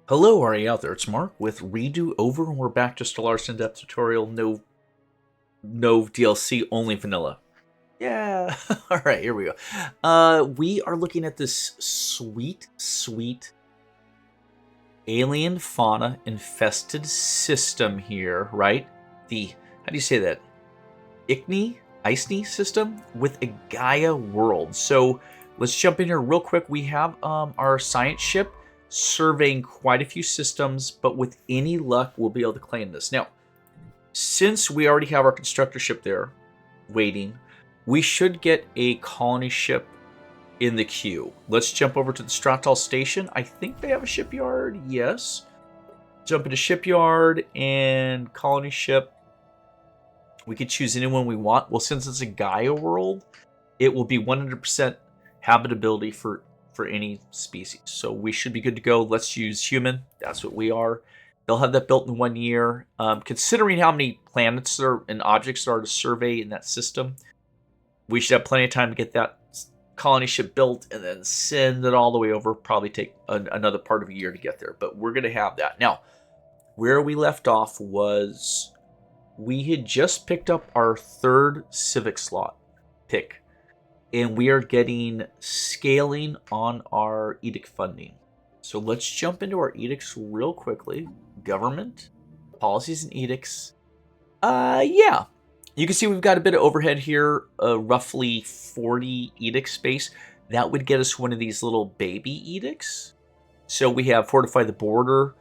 Hello, are you out there? It's Mark with Redo Over, and we're back to Stellaris in-depth tutorial. No DLC, only vanilla. Yeah. All right, here we go. We are looking at this sweet alien fauna infested system here, right? The how do you say that? Icni system with a Gaia world. So let's jump in here real quick. We have our science ship surveying quite a few systems, but with any luck, we'll be able to claim this. Now, since we already have our constructor ship there waiting, we should get a colony ship in the queue. Let's jump over to the Stratal station. I think they have a shipyard. Yes. Jump into shipyard and colony ship. We could choose anyone we want. Well, since it's a Gaia world, it will be 100% habitability for any species. So we should be good to go. Let's use human. That's what we are. They'll have that built in 1 year. Considering how many planets there and objects there are to survey in that system, we should have plenty of time to get that colony ship built and then send it all the way over. Probably take another part of a year to get there, but we're going to have that. Now, where we left off was we had just picked up our third civic slot pick, and we are getting scaling on our edict funding. So let's jump into our edicts real quickly. Government, policies and edicts. Yeah. You can see we've got a bit of overhead here, roughly 40 edict space. That would get us one of these little baby edicts. So we have fortify the border,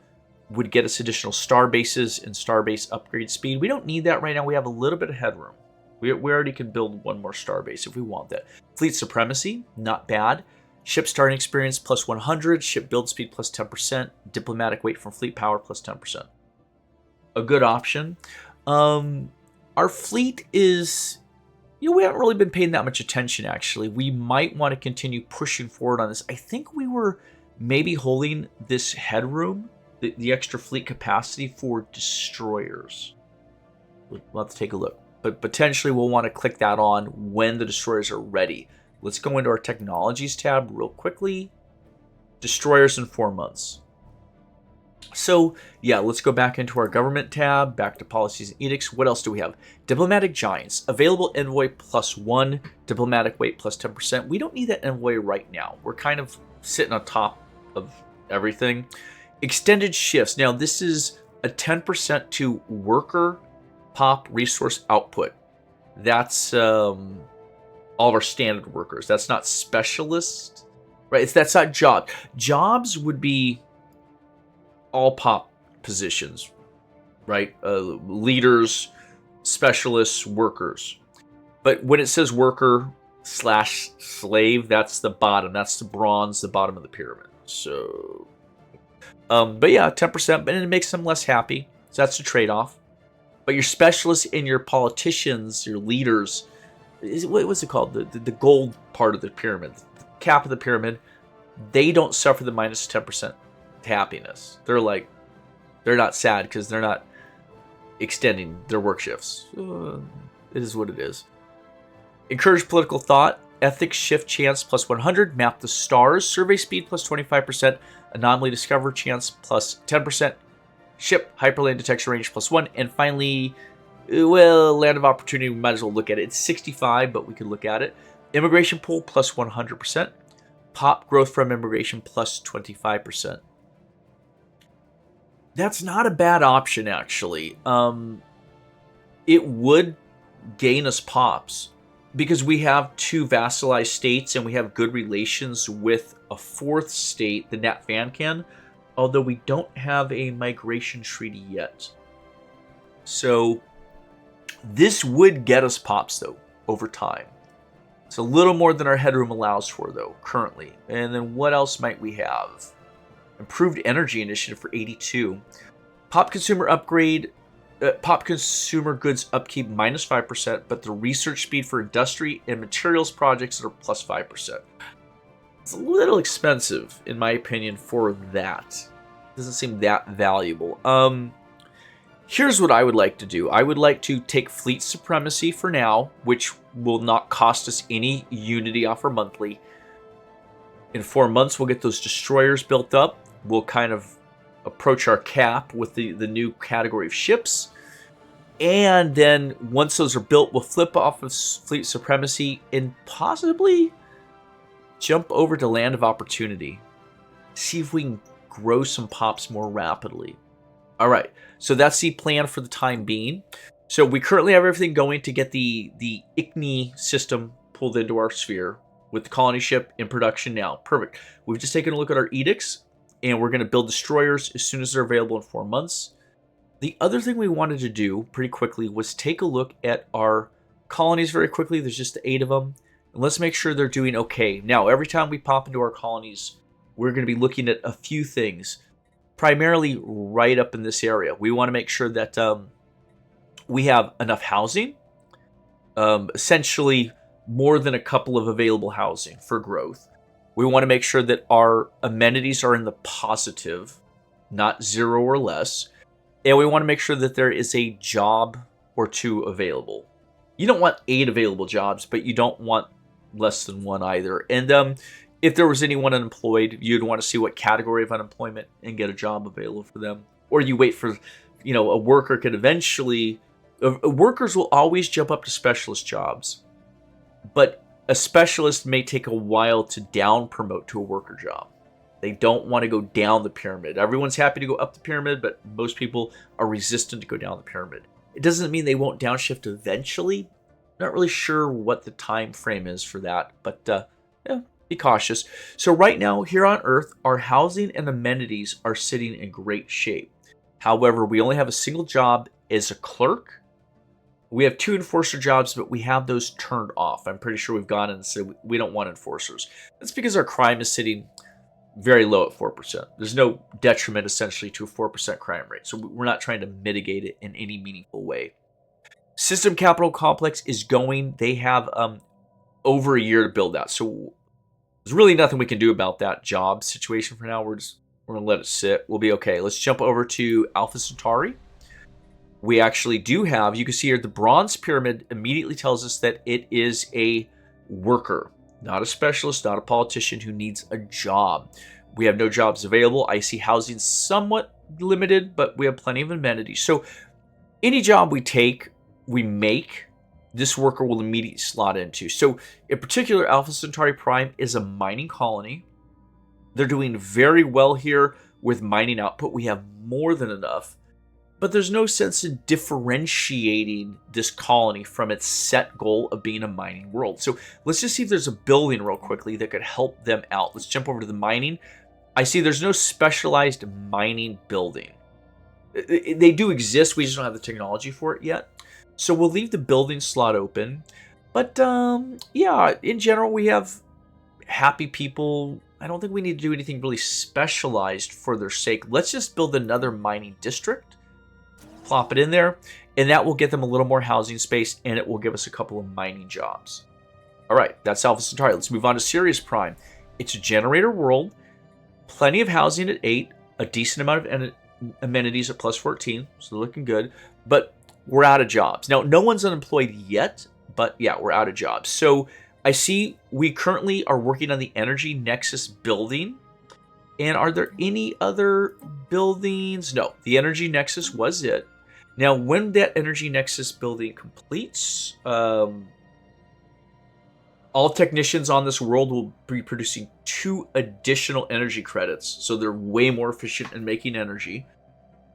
would get us additional star bases and star base upgrade speed. We don't need that right now. We have a little bit of headroom. We already can build one more star base if we want that. Fleet supremacy, not bad. Ship starting experience plus 100. Ship build speed plus 10%. Diplomatic weight from fleet power plus 10%. A good option. Our fleet is, we haven't really been paying that much attention, actually. We might want to continue pushing forward on this. I think we were maybe holding this headroom, the extra fleet capacity, for destroyers. We'll have to take a look. But potentially we'll want to click that on when the destroyers are ready. Let's go into our technologies tab real quickly. Destroyers in 4 months. So yeah, let's go back into our government tab, back to policies and edicts. What else do we have? Diplomatic giants, available envoy plus 1, diplomatic weight plus 10%. We don't need that envoy right now. We're kind of sitting on top of everything. Extended shifts. Now this is a 10% to worker pop resource output. That's all of our standard workers. That's not specialist, right? That's not job. Jobs would be all pop positions, right? Leaders, specialists, workers. But when it says worker slash slave, that's the bottom. That's the bronze, the bottom of the pyramid. So, but yeah, 10%, but it makes them less happy. So that's the trade-off. But your specialists and your politicians, your leaders, what's it called? The gold part of the pyramid, the cap of the pyramid, they don't suffer the minus 10% happiness. They're not sad because they're not extending their work shifts. It is what it is. Encourage political thought. Ethics shift chance plus 100. Map the stars. Survey speed plus 25%. Anomaly discover chance plus 10%. Ship hyperlane detection range plus 1. And finally, well, land of opportunity, we might as well look at it. It's 65, but we could look at it. Immigration pool plus 100%. Pop growth from immigration plus 25%. That's not a bad option, actually. It would gain us pops because we have 2 vassalized states and we have good relations with a 4th state, the Nat Vancan, although we don't have a migration treaty yet. So this would get us pops, though, over time. It's a little more than our headroom allows for, though, currently. And then what else might we have? Improved energy initiative for 82. Pop consumer upgrade. Pop consumer goods upkeep minus 5%, but the research speed for industry and materials projects are plus 5%. It's a little expensive, in my opinion, for that. Doesn't seem that valuable. Here's what I would like to do. I would like to take fleet supremacy for now, which will not cost us any unity off our monthly. In 4 months, we'll get those destroyers built up. We'll kind of approach our cap with the new category of ships. And then once those are built, we'll flip off of fleet supremacy and possibly jump over to Land of Opportunity. See if we can grow some pops more rapidly. All right, so that's the plan for the time being. So we currently have everything going to get the ICNI system pulled into our sphere with the colony ship in production now. Perfect. We've just taken a look at our edicts, and we're going to build destroyers as soon as they're available in 4 months. The other thing we wanted to do pretty quickly was take a look at our colonies very quickly. There's just 8 of them. And let's make sure they're doing okay. Now, every time we pop into our colonies, we're going to be looking at a few things, primarily right up in this area. We want to make sure that we have enough housing, essentially more than a couple of available housing for growth. We want to make sure that our amenities are in the positive, not 0 or less. And we want to make sure that there is a job or 2 available. You don't want 8 available jobs, but you don't want less than 1 either. And if there was anyone unemployed, you'd want to see what category of unemployment and get a job available for them. Or you wait for, a worker could eventually... Workers will always jump up to specialist jobs. But a specialist may take a while to down promote to a worker job. They don't want to go down the pyramid. Everyone's happy to go up the pyramid, but most people are resistant to go down the pyramid. It doesn't mean they won't downshift eventually. Not really sure what the time frame is for that, but be cautious. So right now, here on Earth, our housing and amenities are sitting in great shape. However, we only have a single job as a clerk. We have 2 enforcer jobs, but we have those turned off. I'm pretty sure we've gone and said we don't want enforcers. That's because our crime is sitting very low at 4%. There's no detriment essentially to a 4% crime rate. So we're not trying to mitigate it in any meaningful way. System Capital Complex is going. They have over a year to build that. So there's really nothing we can do about that job situation for now. We're going to let it sit. We'll be okay. Let's jump over to Alpha Centauri. We actually do have, you can see here, the bronze pyramid immediately tells us that it is a worker. Not a specialist, not a politician who needs a job. We have no jobs available. I see housing somewhat limited, but we have plenty of amenities. So any job we make, this worker will immediately slot into. So in particular, Alpha Centauri Prime is a mining colony. They're doing very well here with mining output. We have more than enough. But there's no sense in differentiating this colony from its set goal of being a mining world. So let's just see if there's a building real quickly that could help them out. Let's jump over to the mining. I see there's no specialized mining building. They do exist. We just don't have the technology for it yet. So we'll leave the building slot open. But yeah, in general, we have happy people. I don't think we need to do anything really specialized for their sake. Let's just build another mining district. Plop it in there, and that will get them a little more housing space, and it will give us a couple of mining jobs. All right, that's Alpha Centauri. Let's move on to Sirius Prime. It's a generator world, plenty of housing at 8, a decent amount of amenities at plus 14, so they're looking good, but we're out of jobs. Now, no one's unemployed yet, but yeah, we're out of jobs. So I see we currently are working on the Energy Nexus building. And are there any other buildings? No, the Energy Nexus was it. Now, when that Energy Nexus building completes, all technicians on this world will be producing 2 additional energy credits. So they're way more efficient in making energy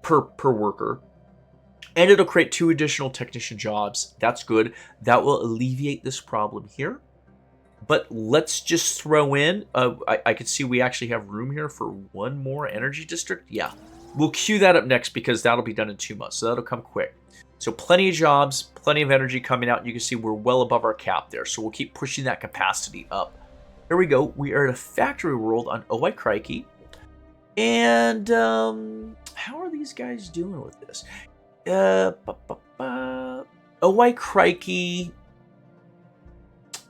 per worker. And it'll create 2 additional technician jobs. That's good. That will alleviate this problem here. But let's just throw in, I can see we actually have room here for 1 more energy district. Yeah, we'll queue that up next because that'll be done in 2 months. So that'll come quick. So plenty of jobs, plenty of energy coming out. You can see we're well above our cap there. So we'll keep pushing that capacity up. There we go. We are at a factory world on Oh, Crikey. And how are these guys doing with this? Oh, Crikey.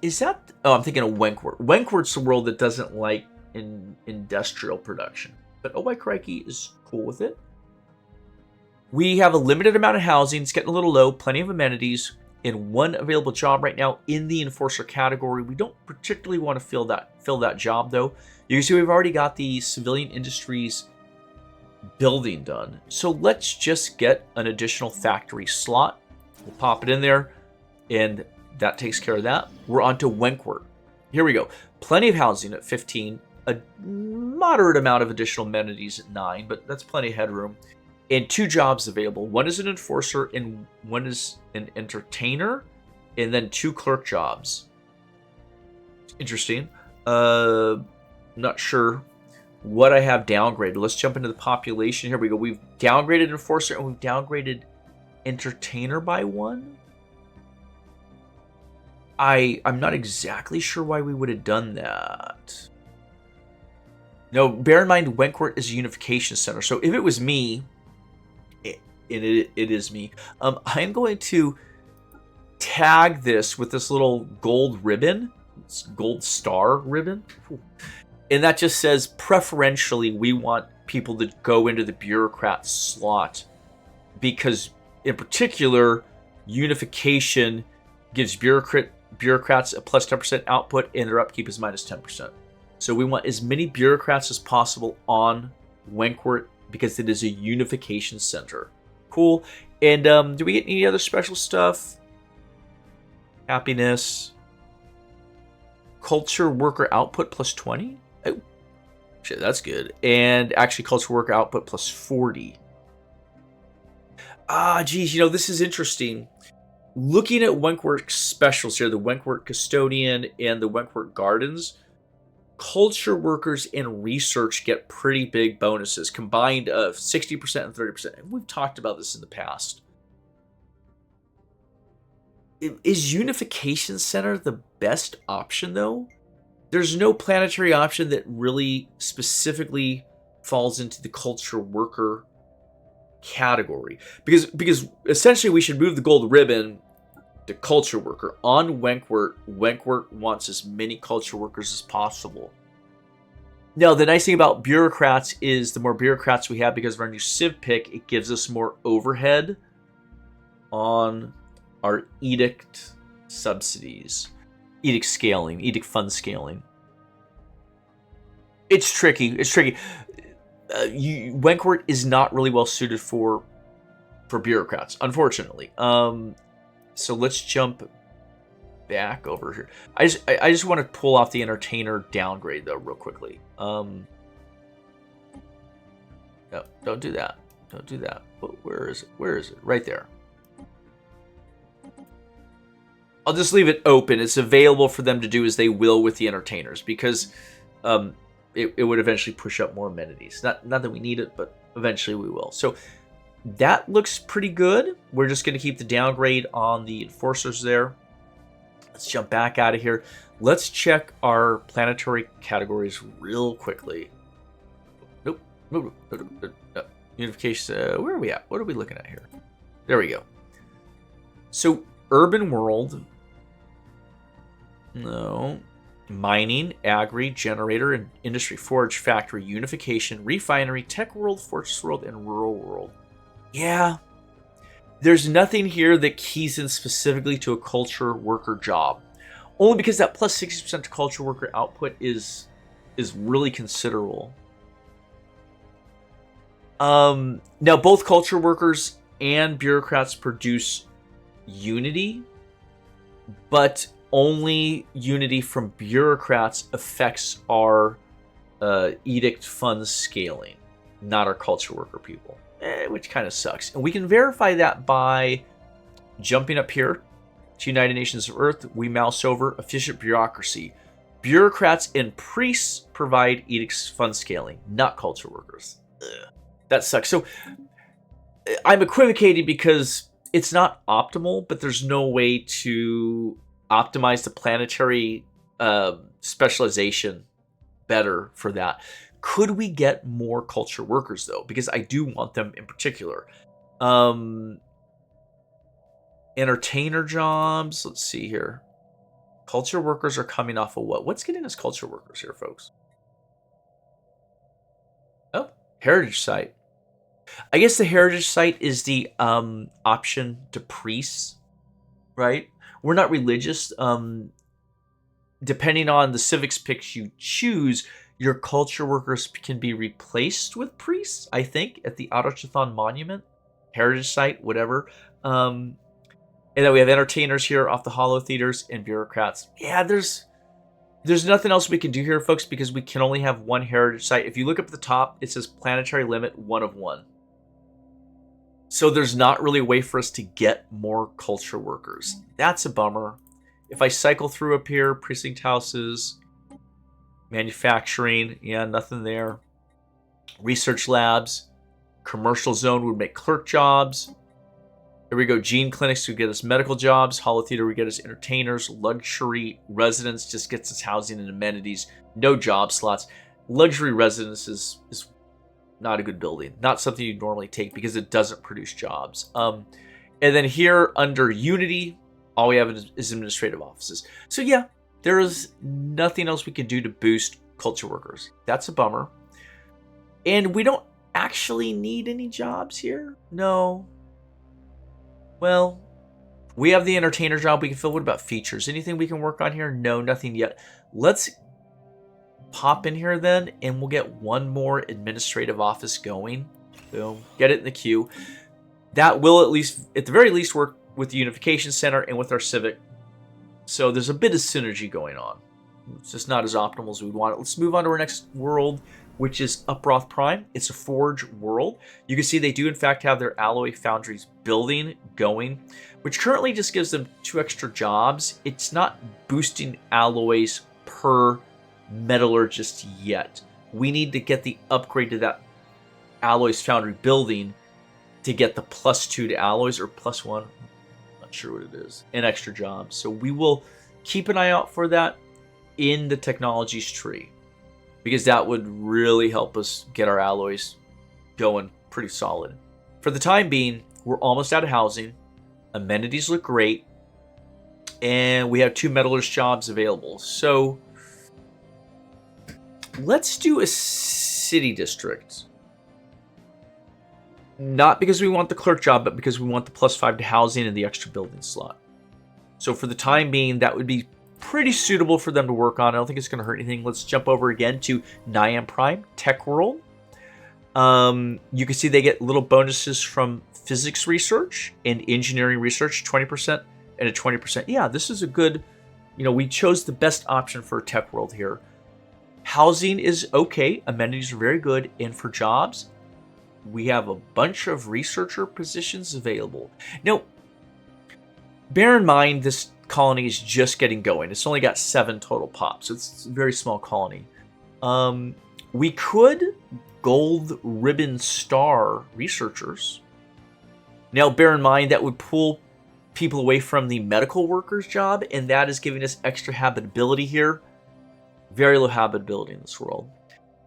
Is that... Oh, I'm thinking of Wenkwort. Wenkwort's the world that doesn't like industrial production. But Oh, Crikey is cool with it. We have a limited amount of housing. It's getting a little low. Plenty of amenities. And 1 available job right now in the Enforcer category. We don't particularly want to fill that job, though. You can see we've already got the Civilian Industries building done. So let's just get an additional factory slot. We'll pop it in there, and that takes care of that. We're on to Wentworth. Here we go. Plenty of housing at 15. A moderate amount of additional amenities at 9, but that's plenty of headroom. And 2 jobs available. One is an enforcer, and one is an entertainer, and then 2 clerk jobs. Interesting. Not sure what I have downgraded. Let's jump into the population. Here we go. We've downgraded enforcer, and we've downgraded entertainer by 1. I'm not exactly sure why we would have done that. No, bear in mind, Wentworth is a unification center. So if it was me, it is me, I'm going to tag this with this little gold ribbon, gold star ribbon. And that just says, preferentially, we want people to go into the bureaucrat slot. Because, in particular, unification gives bureaucrats a plus 10% output, and their upkeep is minus 10%. So we want as many bureaucrats as possible on Wentworth because it is a unification center. Cool. And do we get any other special stuff? Happiness. Culture worker output plus 20? Oh, shit, that's good. And actually culture worker output plus 40. Geez, this is interesting. Looking at Wentworth specials here, the Wentworth Custodian and the Wentworth Gardens, culture workers and research get pretty big bonuses, combined of 60% and 30%. And we've talked about this in the past. Is Unification Center the best option, though? There's no planetary option that really specifically falls into the culture worker category. Because essentially we should move the gold ribbon to culture worker. On Wentworth, Wentworth wants as many culture workers as possible. Now, the nice thing about bureaucrats is the more bureaucrats we have because of our new civ pick, it gives us more overhead on our edict subsidies. Edict scaling, edict fund scaling. It's tricky. It's tricky. Wentworth is not really well suited for bureaucrats, unfortunately. So let's jump back over here. I just want to pull off the entertainer downgrade though, real quickly. No, don't do that. Don't do that. Where is it? Where is it? Right there. I'll just leave it open. It's available for them to do as they will with the entertainers because it would eventually push up more amenities. Not that we need it, but eventually we will. So that looks pretty good. We're just going to keep the downgrade on the enforcers there. Let's jump back out of here. Let's check our planetary categories real quickly. Nope. Unification. Where are we at? What are we looking at here? There we go. So, urban world. No. Mining, agri, generator, and industry, forge, factory, unification, refinery, tech world, fortress world, and rural world. Yeah. There's nothing here that keys in specifically to a culture worker job. Only because that plus 60% to culture worker output is really considerable. Now, both culture workers and bureaucrats produce unity, but only unity from bureaucrats affects our edict fund scaling, not our culture worker people, which kind of sucks. And we can verify that by jumping up here to United Nations of Earth. We mouse over efficient bureaucracy. Bureaucrats and priests provide edicts fund scaling, not culture workers. Ugh. That sucks. So I'm equivocating because it's not optimal, but there's no way to optimize the planetary specialization better for that. Could we get more culture workers, though? Because I do want them in particular. Entertainer jobs. Let's see here. Culture workers are coming off of what? What's getting us culture workers here, folks? Oh, heritage site. I guess the heritage site is the option to priests, right? We're not religious. Depending on the civics picks you choose, Your culture workers can be replaced with priests, I think, at the Autochthon Monument, Heritage Site, whatever. And then we have entertainers here off the Hollow Theaters and bureaucrats. Yeah, there's nothing else we can do here, folks, because we can only have one heritage site. If you look up at the top, it says planetary limit 1 of 1. So there's not really a way for us to get more culture workers. That's a bummer. If I cycle through up here, precinct houses, manufacturing, yeah, nothing there. Research labs, commercial zone would make clerk jobs. Here we go, gene clinics would get us medical jobs. Hollow Theater would get us entertainers. Luxury residence just gets us housing and amenities. No job slots. Luxury residence is not a good building. Not something you'd normally take because it doesn't produce jobs. And then here under Unity, all we have is administrative offices. So yeah, there is nothing else we can do to boost culture workers. That's a bummer. And we don't actually need any jobs here. No. Well, we have the entertainer job we can fill. What about features? Anything we can work on here? No, nothing yet. Let's pop in here then, and we'll get one more administrative office going. Boom. Get it in the queue. That will at the very least, work with the Unification Center and with our Civic. So there's a bit of synergy going on. It's just not as optimal as we'd want it. Let's move on to our next world, which is Uproth Prime. It's a Forge world. You can see they do in fact have their alloy foundries building going, which currently just gives them 2 extra jobs. It's not boosting alloys per metallurgist yet. We need to get the upgrade to that alloys foundry building to get the +2 to alloys, or +1. Not sure what it is. An extra job. So we will keep an eye out for that in the technologies tree, because that would really help us get our alloys going pretty solid. For the time being, we're almost out of housing. Amenities look great. And we have 2 metallurgist jobs available. So let's do a city district. Not because we want the clerk job, but because we want the +5 to housing and the extra building slot. So for the time being, that would be pretty suitable for them to work on. I don't think it's going to hurt anything. Let's jump over again to Niam Prime, Tech World. You can see they get little bonuses from physics research and engineering research, 20% and a 20%. Yeah, this is a good, we chose the best option for Tech World here. Housing is okay. Amenities are very good. And for jobs, we have a bunch of researcher positions available. Now, bear in mind, this colony is just getting going. It's only got 7 total pops. So it's a very small colony. We could gold ribbon star researchers. Now, bear in mind, that would pull people away from the medical workers job, and that is giving us extra habitability here. Very low habitability in this world.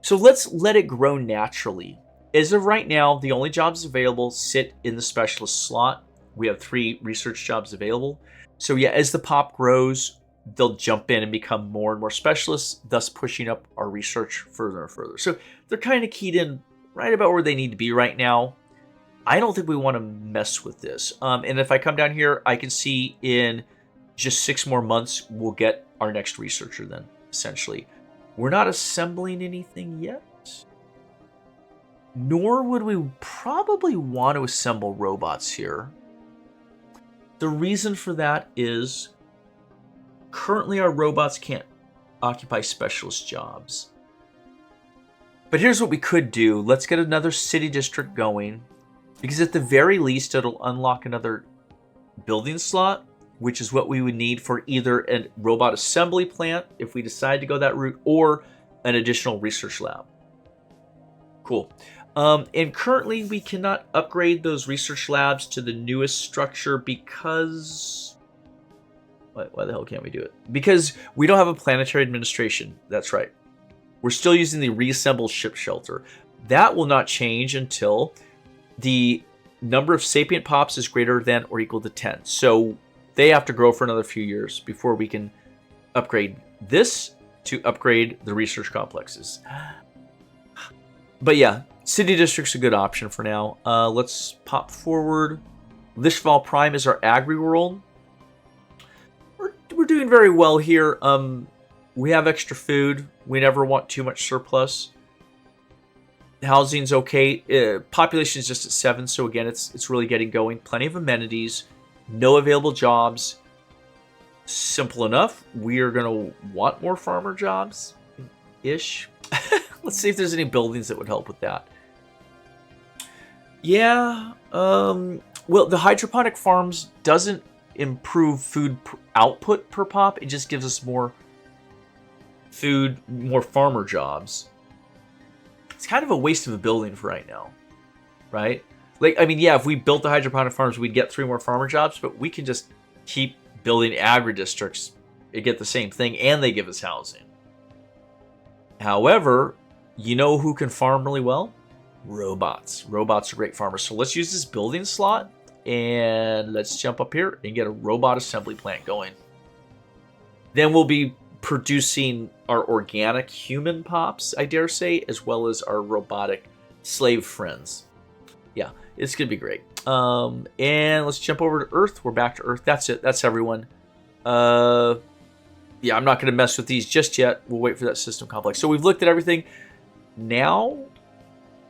So let's let it grow naturally. As of right now, the only jobs available sit in the specialist slot. We have 3 research jobs available. So yeah, as the pop grows, they'll jump in and become more and more specialists, thus pushing up our research further and further. So they're kind of keyed in right about where they need to be right now. I don't think we want to mess with this. And if I come down here, I can see in just 6 more months, we'll get our next researcher then, essentially. We're not assembling anything yet. Nor would we probably want to assemble robots here. The reason for that is currently our robots can't occupy specialist jobs. But here's what we could do. Let's get another city district going, because at the very least, it'll unlock another building slot, which is what we would need for either a robot assembly plant, if we decide to go that route, or an additional research lab. Cool. And currently, we cannot upgrade those research labs to the newest structure because... Why the hell can't we do it? Because we don't have a planetary administration. That's right. We're still using the reassembled ship shelter. That will not change until the number of sapient pops is greater than or equal to 10. So they have to grow for another few years before we can upgrade this to upgrade the research complexes. But yeah, city district's a good option for now. Let's pop forward. Lishval Prime is our agri world. We're doing very well here. We have extra food. We never want too much surplus. Housing's okay. Population is just at 7, so again, it's really getting going. Plenty of amenities. No available jobs. Simple enough. We are going to want more farmer jobs-ish. Let's see if there's any buildings that would help with that. Yeah. Well, the hydroponic farms doesn't improve food output per pop. It just gives us more food, more farmer jobs. It's kind of a waste of a building for right now, right? Like, I mean, yeah, if we built the hydroponic farms, we'd get 3 more farmer jobs, but we can just keep building agri-districts and get the same thing, and they give us housing. However, you know who can farm really well? Robots. Robots are great farmers. So let's use this building slot, and let's jump up here and get a robot assembly plant going. Then we'll be producing our organic human pops, I dare say, as well as our robotic slave friends. Yeah, it's going to be great. And let's jump over to Earth. We're back to Earth. That's it. That's everyone. Yeah, I'm not going to mess with these just yet. We'll wait for that system complex. So we've looked at everything. Now,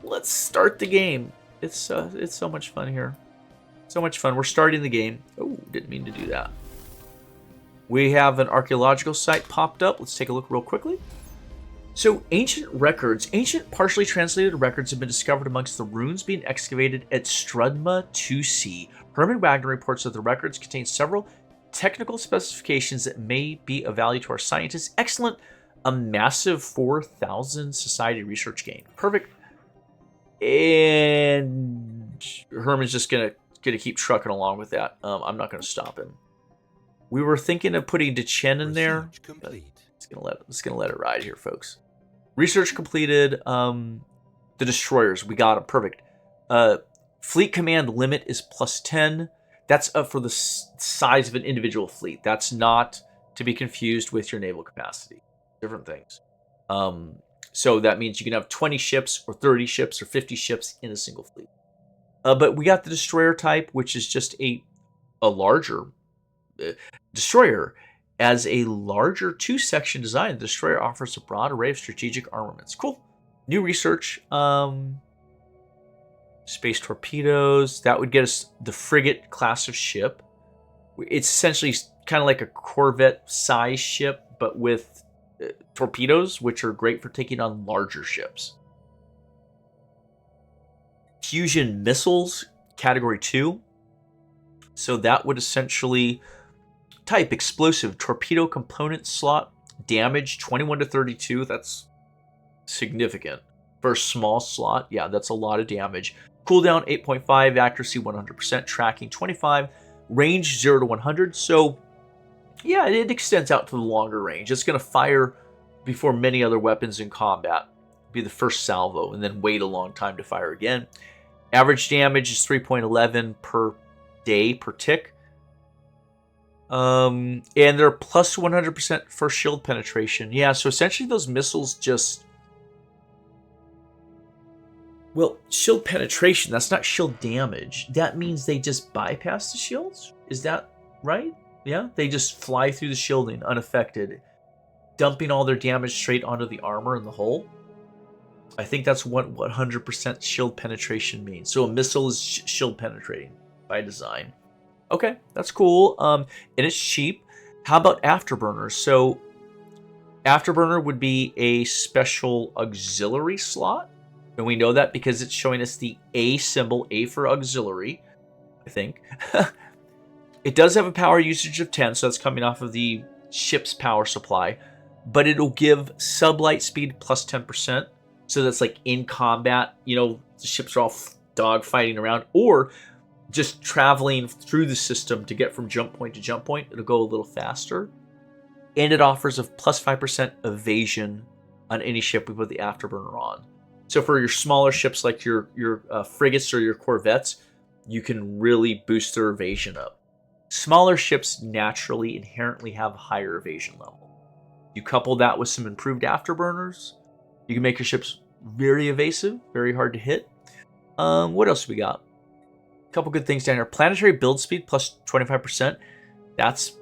let's start the game. It's so much fun here. So much fun. We're starting the game. Oh, didn't mean to do that. We have an archaeological site popped up. Let's take a look real quickly. So, ancient partially translated records have been discovered amongst the ruins being excavated at Strudma 2C. Herman Wagner reports that the records contain several technical specifications that may be of value to our scientists. Excellent. A massive 4,000 society research gain. Perfect. And Herman's just gonna keep trucking along with that. I'm not gonna stop him. We were thinking of putting DeChen in there. It's gonna let it ride here, folks. Research completed. The destroyers, we got them. Perfect. Fleet command limit is +10. That's up for the size of an individual fleet. That's not to be confused with your naval capacity. Different things. So that means you can have 20 ships or 30 ships or 50 ships in a single fleet. But we got the destroyer type, which is just a larger destroyer. As a larger 2-section design, the destroyer offers a broad array of strategic armaments. Cool. New research. Space torpedoes. That would get us the frigate class of ship. It's essentially kind of like a Corvette-sized ship, but with torpedoes, which are great for taking on larger ships. Fusion missiles, category 2. So that would essentially type explosive torpedo component slot, damage 21 to 32. That's significant for a small slot. Yeah, that's a lot of damage. Cooldown 8.5, accuracy 100%, tracking 25, range 0 to 100. So yeah, it extends out to the longer range. It's going to fire before many other weapons in combat. Be the first salvo and then wait a long time to fire again. Average damage is 3.11 per day per tick. And they're plus 100% for shield penetration. Yeah, so essentially those missiles just... Well, shield penetration, that's not shield damage. That means they just bypass the shields? Is that right? Yeah, they just fly through the shielding unaffected, dumping all their damage straight onto the armor and the hull. I think that's what 100% shield penetration means. So a missile is shield penetrating by design. Okay, that's cool. And it's cheap. How about afterburners? So afterburner would be a special auxiliary slot. And we know that because it's showing us the A symbol, A for auxiliary, I think. It does have a power usage of 10, so that's coming off of the ship's power supply. But it'll give sublight speed plus 10%. So that's like in combat, you know, the ships are all dogfighting around. Or just traveling through the system to get from jump point to jump point. It'll go a little faster. And it offers a plus 5% evasion on any ship we put the afterburner on. So for your smaller ships like your frigates or your corvettes, you can really boost their evasion up. Smaller ships naturally inherently have a higher evasion level. You couple that with some improved afterburners, you can make your ships very evasive, very hard to hit. What else we got? A couple good things down here. Planetary build speed plus 25%. That's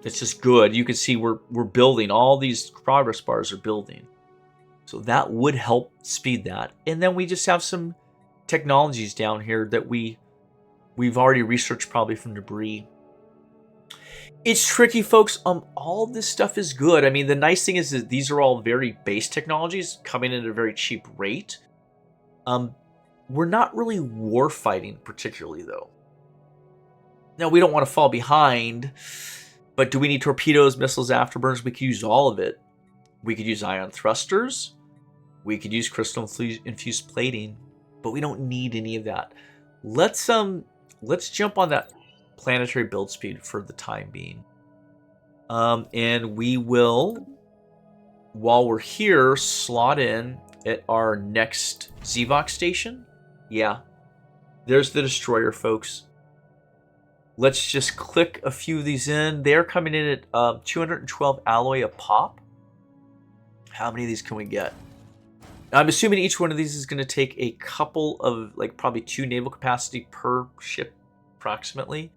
just good. You can see we're building. All these progress bars are building. So that would help speed that. And then we just have some technologies down here that we've already researched probably from debris. It's tricky, folks. All this stuff is good. I mean, the nice thing is that these are all very base technologies coming in at a very cheap rate. We're not really war fighting particularly, though. Now, we don't want to fall behind, but do we need torpedoes, missiles, afterburners? We could use all of it. We could use ion thrusters. We could use crystal infused plating, but we don't need any of that. Let's jump on that planetary build speed for the time being. And we will, while we're here, slot in at our next Zvox station. Yeah, there's the destroyer, folks. Let's just click a few of these in. They're coming in at 212 alloy a pop. How many of these can we get? I'm assuming each one of these is going to take a couple of, like, probably 2 naval capacity per ship, approximately.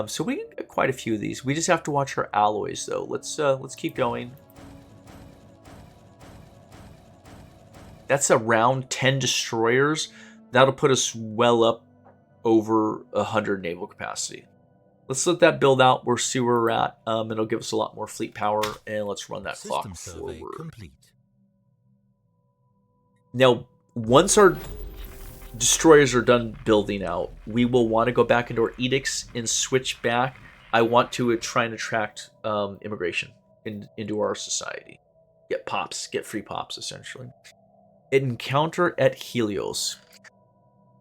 So we can get quite a few of these. We just have to watch our alloys, though. Let's keep going. That's around 10 destroyers. That'll put us well up over 100 naval capacity. Let's let that build out. We'll see where we're at. It'll give us a lot more fleet power, and let's run that clock forward. Complete. Now, once our destroyers are done building out, we will want to go back into our edicts and switch back. I want to try and attract immigration into our society. Get pops, get free pops, essentially. Encounter at Helios.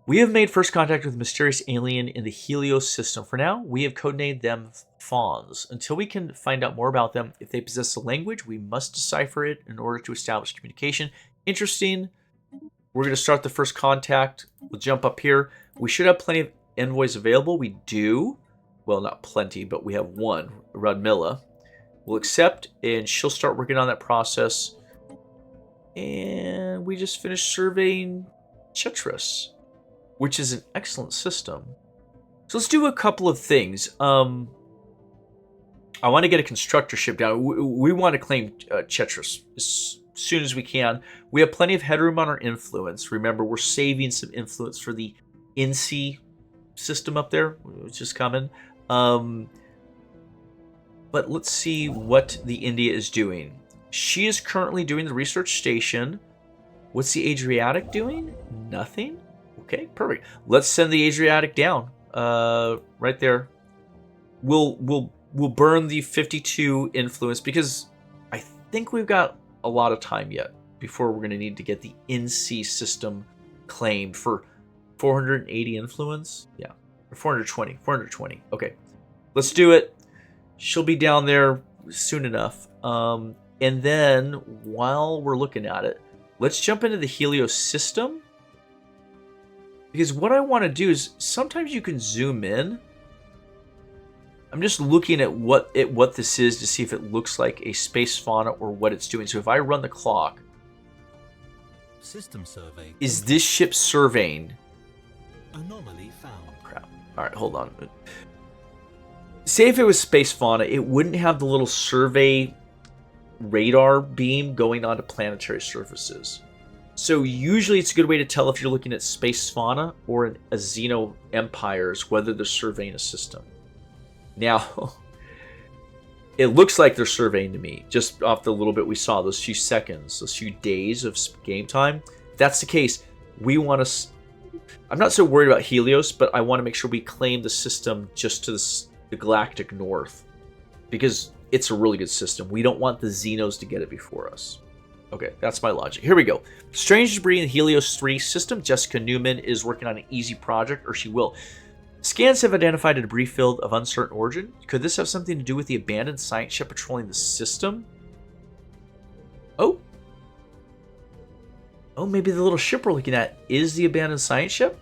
We have made first contact with a mysterious alien in the Helios system. For now, we have codenamed them Fawns. Until we can find out more about them, if they possess a language, we must decipher it in order to establish communication. Interesting. We're going to start the first contact. We'll jump up here. We should have plenty of envoys available. We do. Well, not plenty, but we have one, Radmilla. We'll accept, and she'll start working on that process. And we just finished surveying Chetris, which is an excellent system. So let's do a couple of things. I want to get a constructor ship down. We want to claim Chetris as soon as we can. We have plenty of headroom on our influence. Remember, we're saving some influence for the NC system up there, which is coming. But let's see what the India is doing. She is currently doing the research station. What's the Adriatic doing? Nothing. Okay, perfect. Let's send the Adriatic down. Right there. We'll burn the 52 influence because I think we've got a lot of time yet before we're going to need to get the NC system claimed for 480 influence. Yeah, or 420. Okay, let's do it. She'll be down there soon enough. And then while we're looking at it, let's jump into the Helios system. Because what I want to do is sometimes you can zoom in. I'm just looking at what this is to see if it looks like a space fauna or what it's doing. So if I run the clock, system survey. Is this ship surveying? Anomaly found. Crap. All right, hold on. Say if it was space fauna, it wouldn't have the little survey radar beam going onto planetary surfaces. So usually it's a good way to tell if you're looking at space fauna or a Xeno empires, whether they're surveying a system. Now, it looks like they're surveying to me, just off the little bit we saw, those few seconds, those few days of game time. If that's the case, we want to... I'm not so worried about Helios, but I want to make sure we claim the system just to the galactic north, because it's a really good system. We don't want the Xenos to get it before us. Okay, that's my logic. Here we go. Strange debris in the Helios 3 system. Jessica Newman is working on an easy project, or she will. Scans have identified a debris field of uncertain origin. Could this have something to do with the abandoned science ship patrolling the system? Oh, maybe the little ship we're looking at is the abandoned science ship?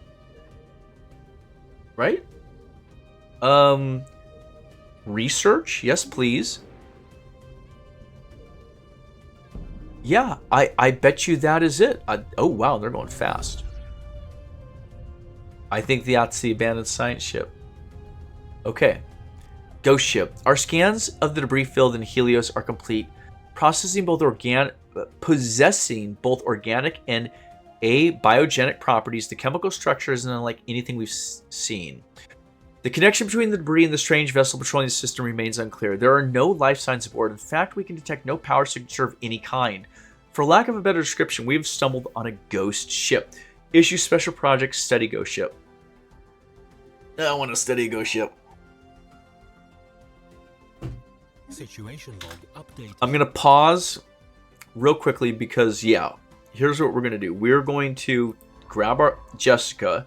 Right? Research? Yes, please. Yeah, I bet you that is it. Oh, wow, they're going fast. I think that's the abandoned science ship. Okay. Ghost ship. Our scans of the debris field in Helios are complete. Processing both possessing both organic and biogenic properties. The chemical structure isn't unlike anything we've seen. The connection between the debris and the strange vessel patrolling the system remains unclear. There are no life signs aboard. In fact, we can detect no power signature of any kind. For lack of a better description, we have stumbled on a ghost ship. Issue special project study ghost ship. I want to study a ghost ship. Situation log update. I'm going to pause real quickly because, yeah, here's what we're going to do. We're going to grab our Jessica.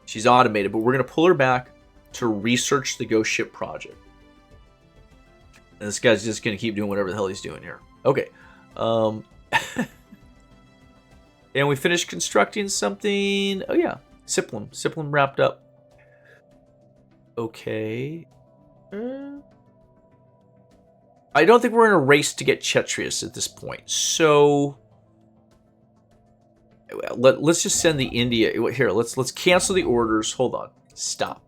She's automated, but we're going to pull her back to research the ghost ship project. And this guy's just going to keep doing whatever the hell he's doing here. Okay. And we finished constructing something. Oh, yeah. Siplum. Siplum wrapped up. Okay. I don't think we're in a race to get Chetrius at this point. So let's just send the India. Here, let's cancel the orders. Hold on. Stop.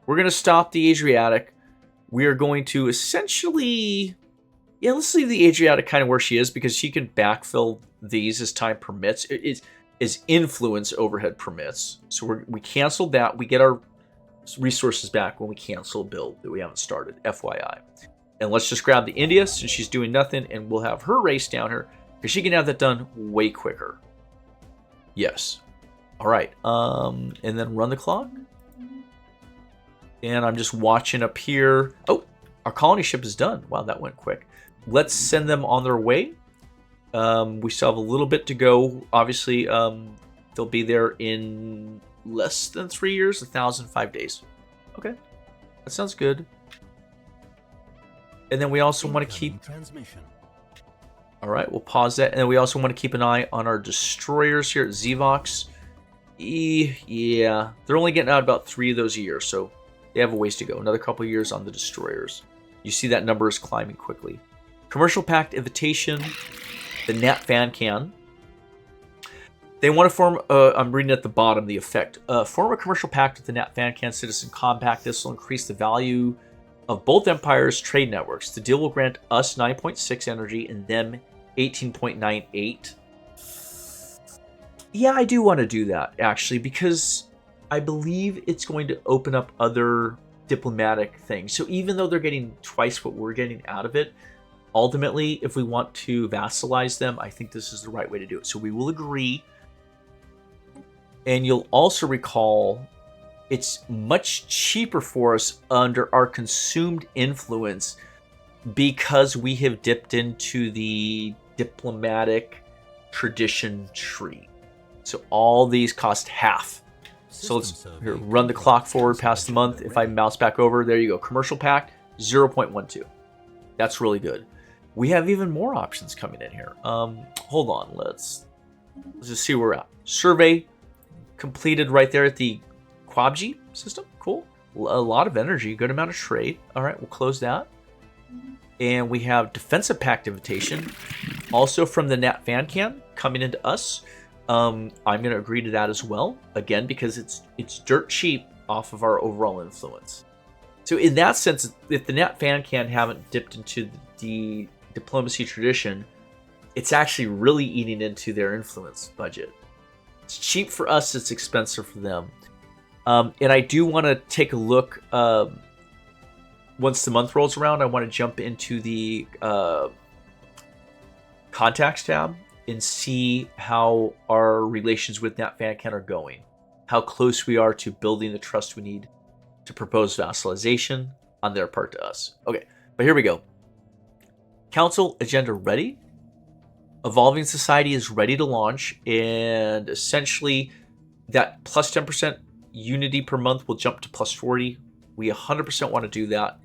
We're going to stop the Adriatic. We are going to essentially... Yeah, let's leave the Adriatic kind of where she is because she can backfill these as time permits. As influence overhead permits. So we canceled that. We get our resources back when we cancel a build that we haven't started. FYI. And let's just grab the India since she's doing nothing, and we'll have her race down here because she can have that done way quicker. Yes. All right. And then run the clock. And I'm just watching up here. Oh, our colony ship is done. Wow, that went quick. Let's send them on their way. We still have a little bit to go. Obviously, they'll be there in less than 3 years, 1,005 days. Okay, that sounds good. And then we also want to keep... Transmission. All right, we'll pause that. And then we also want to keep an eye on our destroyers here at Zvox. Yeah, they're only getting out about 3 of those a year, so they have a ways to go. Another couple of years on the destroyers. You see that number is climbing quickly. Commercial Pact invitation. The Nat Fan can. They want to form, I'm reading at the bottom, the effect. Form a commercial pact with the Nat Fan can Citizen Compact. This will increase the value of both empires' trade networks. The deal will grant us 9.6 energy and them 18.98. Yeah, I do want to do that, actually, because I believe it's going to open up other diplomatic things. So even though they're getting twice what we're getting out of it, ultimately, if we want to vassalize them, I think this is the right way to do it. So we will agree. And you'll also recall it's much cheaper for us under our consumed influence because we have dipped into the diplomatic tradition tree. So all these cost half. So let's here, run the clock forward past the month. If I mouse back over, there you go. Commercial Pact, 0.12. That's really good. We have even more options coming in here. Hold on. Let's just see where we're at. Survey completed right there at the Quabji system. Cool. A lot of energy. Good amount of trade. All right, we'll close that. And we have Defensive Pact invitation. Also from the Nat Fan Can coming into us. I'm going to agree to that as well. Again, because it's dirt cheap off of our overall influence. So in that sense, if the Nat Fan Can haven't dipped into the diplomacy tradition, it's actually really eating into their influence budget. It's cheap for us, it's expensive for them. And I do want to take a look, once the month rolls around, I want to jump into the contacts tab and see how our relations with Nat Fan Can are going. How close we are to building the trust we need to propose vassalization on their part to us. Okay, but here we go. Council agenda ready. Evolving Society is ready to launch, and essentially that plus 10% unity per month will jump to plus 40. We 100% want to do that.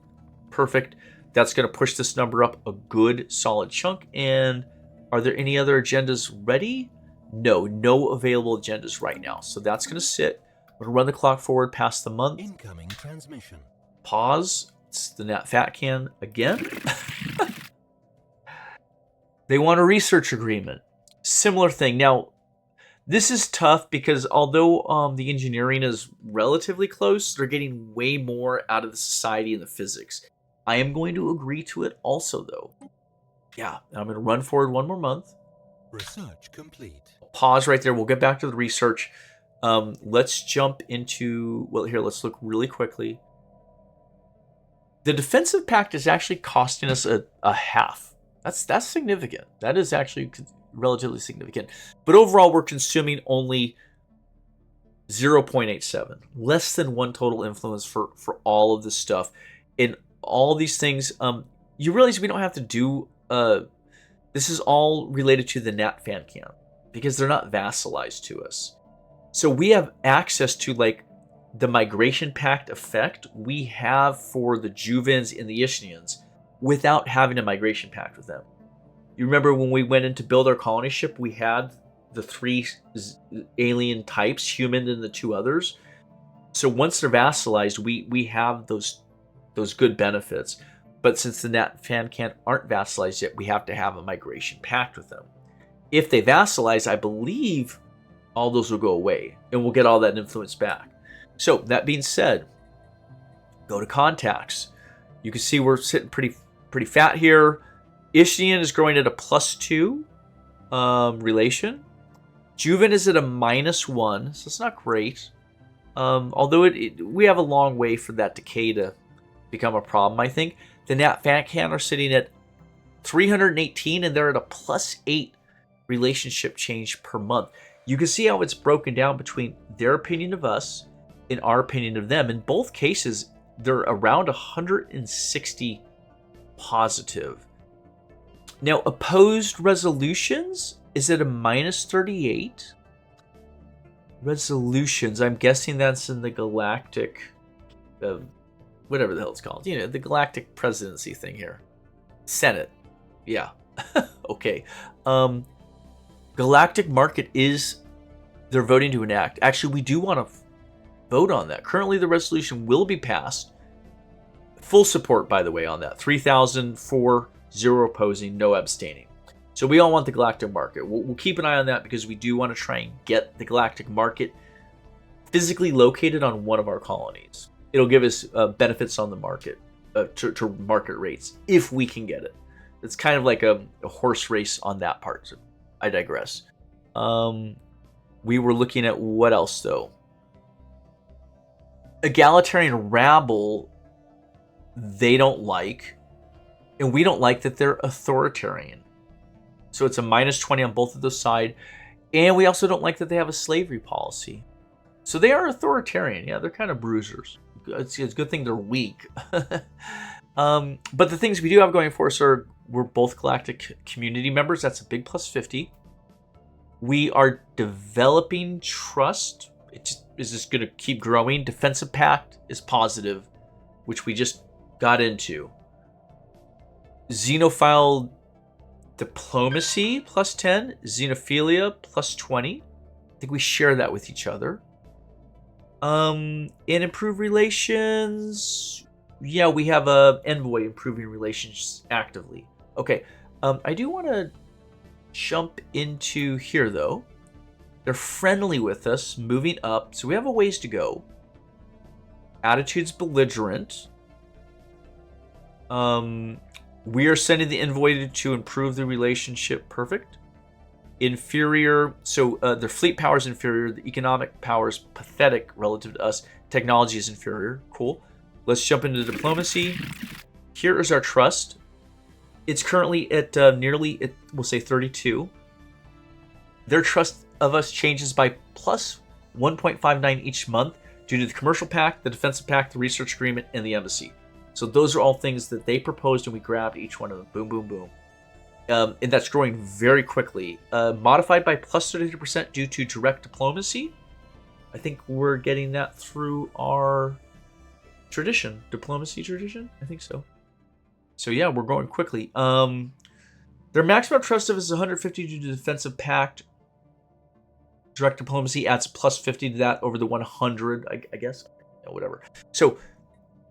Perfect. That's going to push this number up a good solid chunk. And are there any other agendas ready? No available agendas right now. So that's going to sit. We're going to run the clock forward past the month. Incoming transmission. Pause. It's the Nat Fat Can again. They want a research agreement. Similar thing. Now, this is tough because although the engineering is relatively close, they're getting way more out of the society and the physics. I am going to agree to it also, though. Yeah, I'm going to run forward one more month. Research complete. Pause right there. We'll get back to the research. Let's jump into, well, here, let's look really quickly. The defensive pact is actually costing us a half. That's significant. That is actually relatively significant. But overall, we're consuming only 0.87, less than 1 total influence for all of this stuff. In all these things, you realize we don't have to do. This is all related to the Nat fan camp because they're not vassalized to us. So we have access to like the migration pact effect we have for the Juvens and the Ishnians without having a migration pact with them. You remember when we went in to build our colony ship, we had the 3 alien types, human and the 2 others. So once they're vassalized, we have those good benefits. But since the Nat fan camp aren't vassalized yet, we have to have a migration pact with them. If they vassalize, I believe all those will go away and we'll get all that influence back. So that being said, go to contacts. You can see we're sitting pretty fat here. Ishnian is growing at a +2 relation. Juven is at a -1, so it's not great. Although we have a long way for that decay to become a problem, I think. The Nat fan camp are sitting at 318 and they're at a +8 relationship change per month. You can see how it's broken down between their opinion of us and our opinion of them. In both cases, they're around 160 positive. Now, opposed resolutions is at a -38. Resolutions, I'm guessing that's in the galactic, whatever the hell it's called. You know, the galactic presidency thing here. Senate. Yeah. Okay. Galactic market is, they're voting to enact. Actually, we do want to vote on that. Currently, the resolution will be passed. Full support, by the way, on that. 3,000 for, 0 opposing, no abstaining. So we all want the galactic market. We'll keep an eye on that because we do want to try and get the galactic market physically located on one of our colonies. It'll give us benefits on the market, to market rates, if we can get it. It's kind of like a horse race on that part. So I digress. We were looking at what else, though? Egalitarian rabble, they don't like. And we don't like that they're authoritarian. So it's a -20 on both of those sides. And we also don't like that they have a slavery policy. So they are authoritarian. Yeah, they're kind of bruisers. It's a good thing they're weak. But the things we do have going for us are we're both galactic community members. That's a big +50. We are developing trust. Is just going to keep growing. Defensive pact is positive, which we just got into. Xenophile diplomacy +10. Xenophilia +20. I think we share that with each other. And improve relations. Yeah, we have a envoy improving relations actively. Okay, I do want to jump into here though. They're friendly with us, moving up, so we have a ways to go. Attitude's belligerent. We are sending the envoy to improve the relationship. Perfect. Inferior, so their fleet power is inferior. The economic power is pathetic relative to us. Technology is inferior. Cool. Let's jump into diplomacy. Here is our trust. It's currently at nearly, we'll say 32. Their trust of us changes by plus 1.59 each month due to the commercial pact, the defensive pact, the research agreement, and the embassy. So those are all things that they proposed and we grabbed each one of them. Boom, boom, boom. And that's growing very quickly. Modified by plus 32% due to direct diplomacy. I think we're getting that through our tradition. Diplomacy tradition? I think so. So yeah, we're growing quickly. Their maximum trust of is 150 due to defensive pact. Direct diplomacy adds plus 50 to that over the 100, I guess. Yeah, whatever. So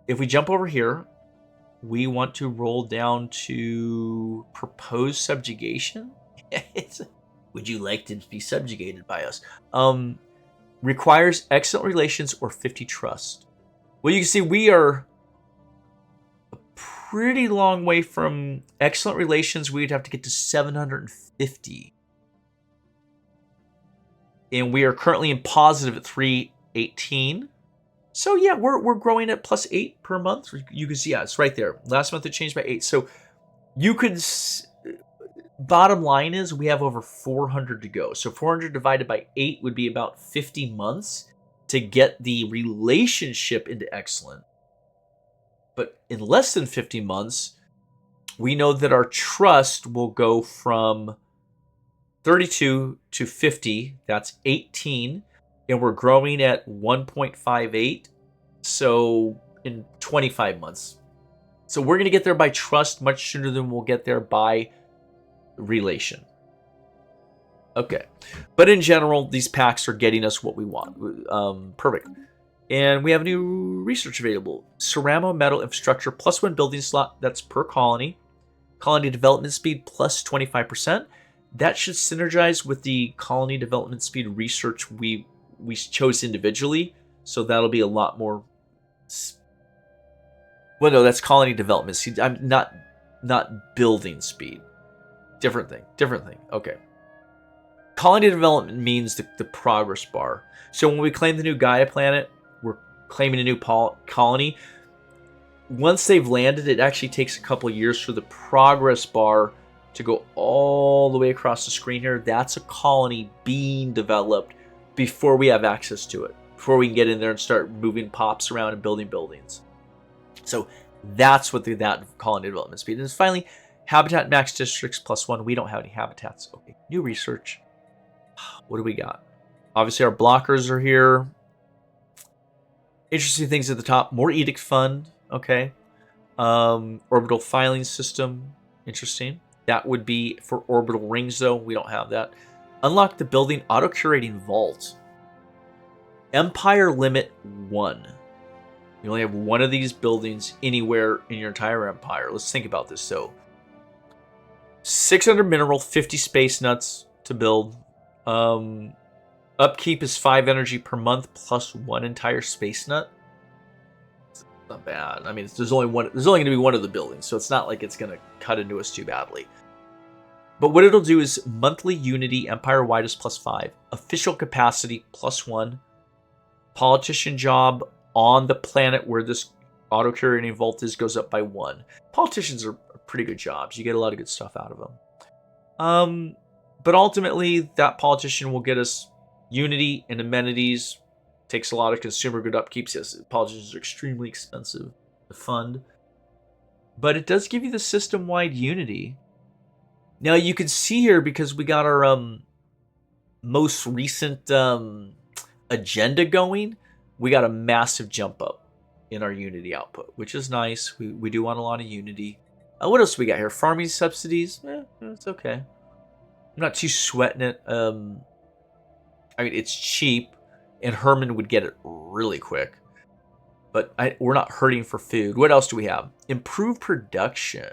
if we jump over here, we want to roll down to proposed subjugation. Would you like to be subjugated by us? Requires excellent relations or 50 trust. Well, you can see we are pretty long way from excellent relations. We'd have to get to 750. And we are currently in positive at 318. So yeah, we're growing at +8 per month. You can see, yeah, it's right there. Last month it changed by 8. So you could, bottom line is we have over 400 to go. So 400 divided by 8 would be about 50 months to get the relationship into excellent. But in less than 50 months, we know that our trust will go from 32 to 50. That's 18. And we're growing at 1.58. So in 25 months. So we're going to get there by trust much sooner than we'll get there by relation. Okay. But in general, these packs are getting us what we want. Perfect. And we have a new research available. Ceramo metal infrastructure +1 building slot. That's per colony. Colony development speed plus 25%. That should synergize with the colony development speed research we chose individually. So that'll be a lot more. Well, no, that's colony development speed. I'm not building speed. Different thing. Okay. Colony development means the progress bar. So when we claim the new Gaia planet, we're claiming a new colony. Once they've landed, it actually takes a couple years for the progress bar to go all the way across the screen here. That's a colony being developed before we have access to it, before we can get in there and start moving pops around and building buildings. So that's what that colony development speed is. Finally, habitat max districts +1. We don't have any habitats. Okay, new research. What do we got? Obviously, our blockers are here. Interesting things at the top. More edict fund. Okay. Orbital filing system. Interesting. That would be for orbital rings, though. We don't have that. Unlock the building auto-curating vault. Empire limit 1. You only have one of these buildings anywhere in your entire empire. Let's think about this. So, 600 mineral, 50 space nuts to build. Upkeep is 5 energy per month plus 1 entire space nut. It's not bad. I mean, there's only going to be one of the buildings, so it's not like it's going to cut into us too badly. But what it'll do is monthly unity, empire-wide is +5. Official capacity +1. Politician job on the planet where this auto-curating vault is goes up by 1. Politicians are pretty good jobs. You get a lot of good stuff out of them. But ultimately, that politician will get us unity and amenities. Takes a lot of consumer good upkeeps. Yes, politicians are extremely expensive to fund. But it does give you the system-wide unity. Now, you can see here, because we got our most recent agenda going, we got a massive jump up in our unity output, which is nice. We do want a lot of unity. What else we got here? Farming subsidies? It's okay. I'm not too sweating it. I mean, it's cheap, and Herman would get it really quick. But we're not hurting for food. What else do we have? Improve production.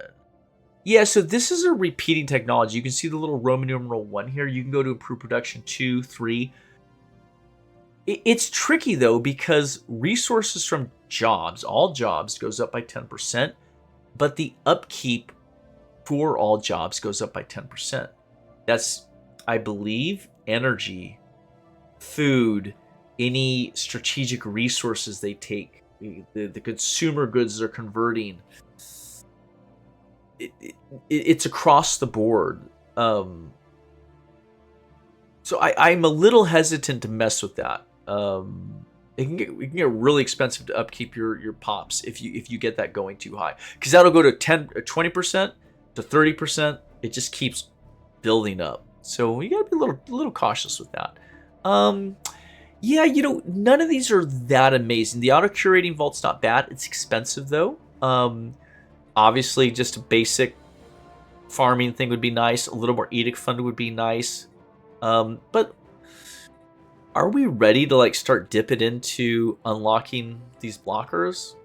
Yeah, so this is a repeating technology. You can see the little Roman numeral 1 here. You can go to improve production 2, 3. It's tricky, though, because resources from jobs, all jobs, goes up by 10%. But the upkeep for all jobs goes up by 10%. That's, I believe, energy, food, any strategic resources they take, the consumer goods they're converting. It's across the board. So I'm a little hesitant to mess with that. It can get really expensive to upkeep your pops if you get that going too high, because that'll go to 20% to 30%. It just keeps building up. So you gotta be a little cautious with that. Yeah, none of these are that amazing. The auto curating vault's not bad. It's expensive though. Obviously, just a basic farming thing would be nice. A little more edict fund would be nice. But are we ready to start dipping into unlocking these blockers?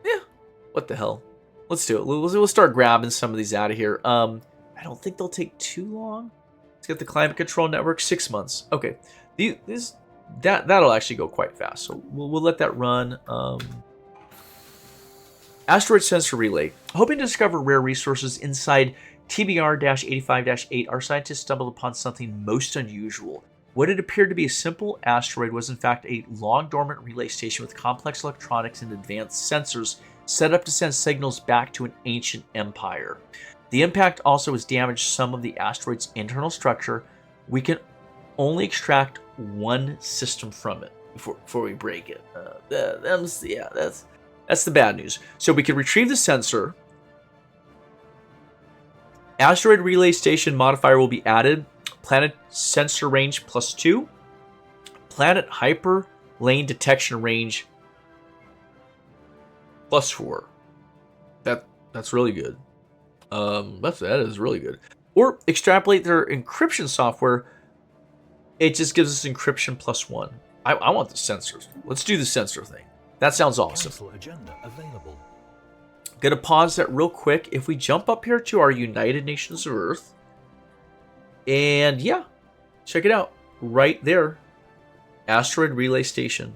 Yeah. What the hell? Let's do it. We'll start grabbing some of these out of here. I don't think they'll take too long. Let's get the climate control network. 6 months. Okay. That'll actually go quite fast. So we'll let that run. Asteroid Sensor Relay. Hoping to discover rare resources inside TBR-85-8, our scientists stumbled upon something most unusual. What had appeared to be a simple asteroid was in fact a long-dormant relay station with complex electronics and advanced sensors set up to send signals back to an ancient empire. The impact also has damaged some of the asteroid's internal structure. We can only extract one system from it before we break it. That's the bad news. So we can retrieve the sensor. Asteroid relay station modifier will be added. Planet sensor range +2. Planet hyper lane detection range +4. That's really good. That is really good. Or extrapolate their encryption software. It just gives us encryption +1. I want the sensors. Let's do the sensor thing. That sounds awesome. Cancel agenda available. Gonna pause that real quick. If we jump up here to our United Nations of Earth, and yeah, check it out. Right there. Asteroid Relay Station.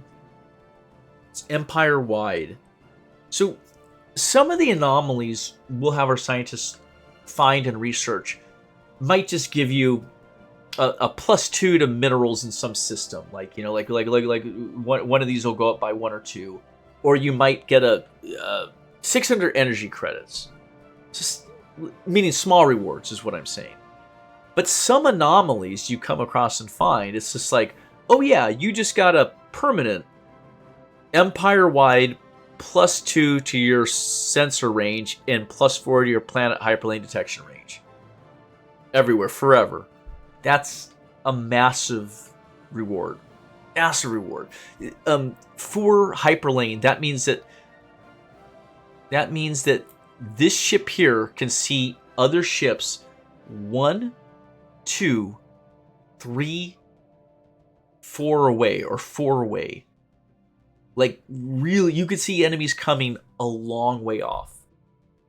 It's empire-wide. So some of the anomalies we'll have our scientists find and research might just give you a +2 to minerals in some system. Like, you know, like one of these will go up by 1 or 2. Or you might get a 600 energy credits. Just meaning small rewards is what I'm saying. But some anomalies you come across and find, it's just like, oh yeah, you just got a permanent empire-wide +2 to your sensor range and +4 to your planet hyperlane detection range. Everywhere, forever. That's a massive reward. Massive reward. For hyperlane, that means that this ship here can see other ships 1, 2, 3, 4 away, or 4 away. Like, really, you could see enemies coming a long way off.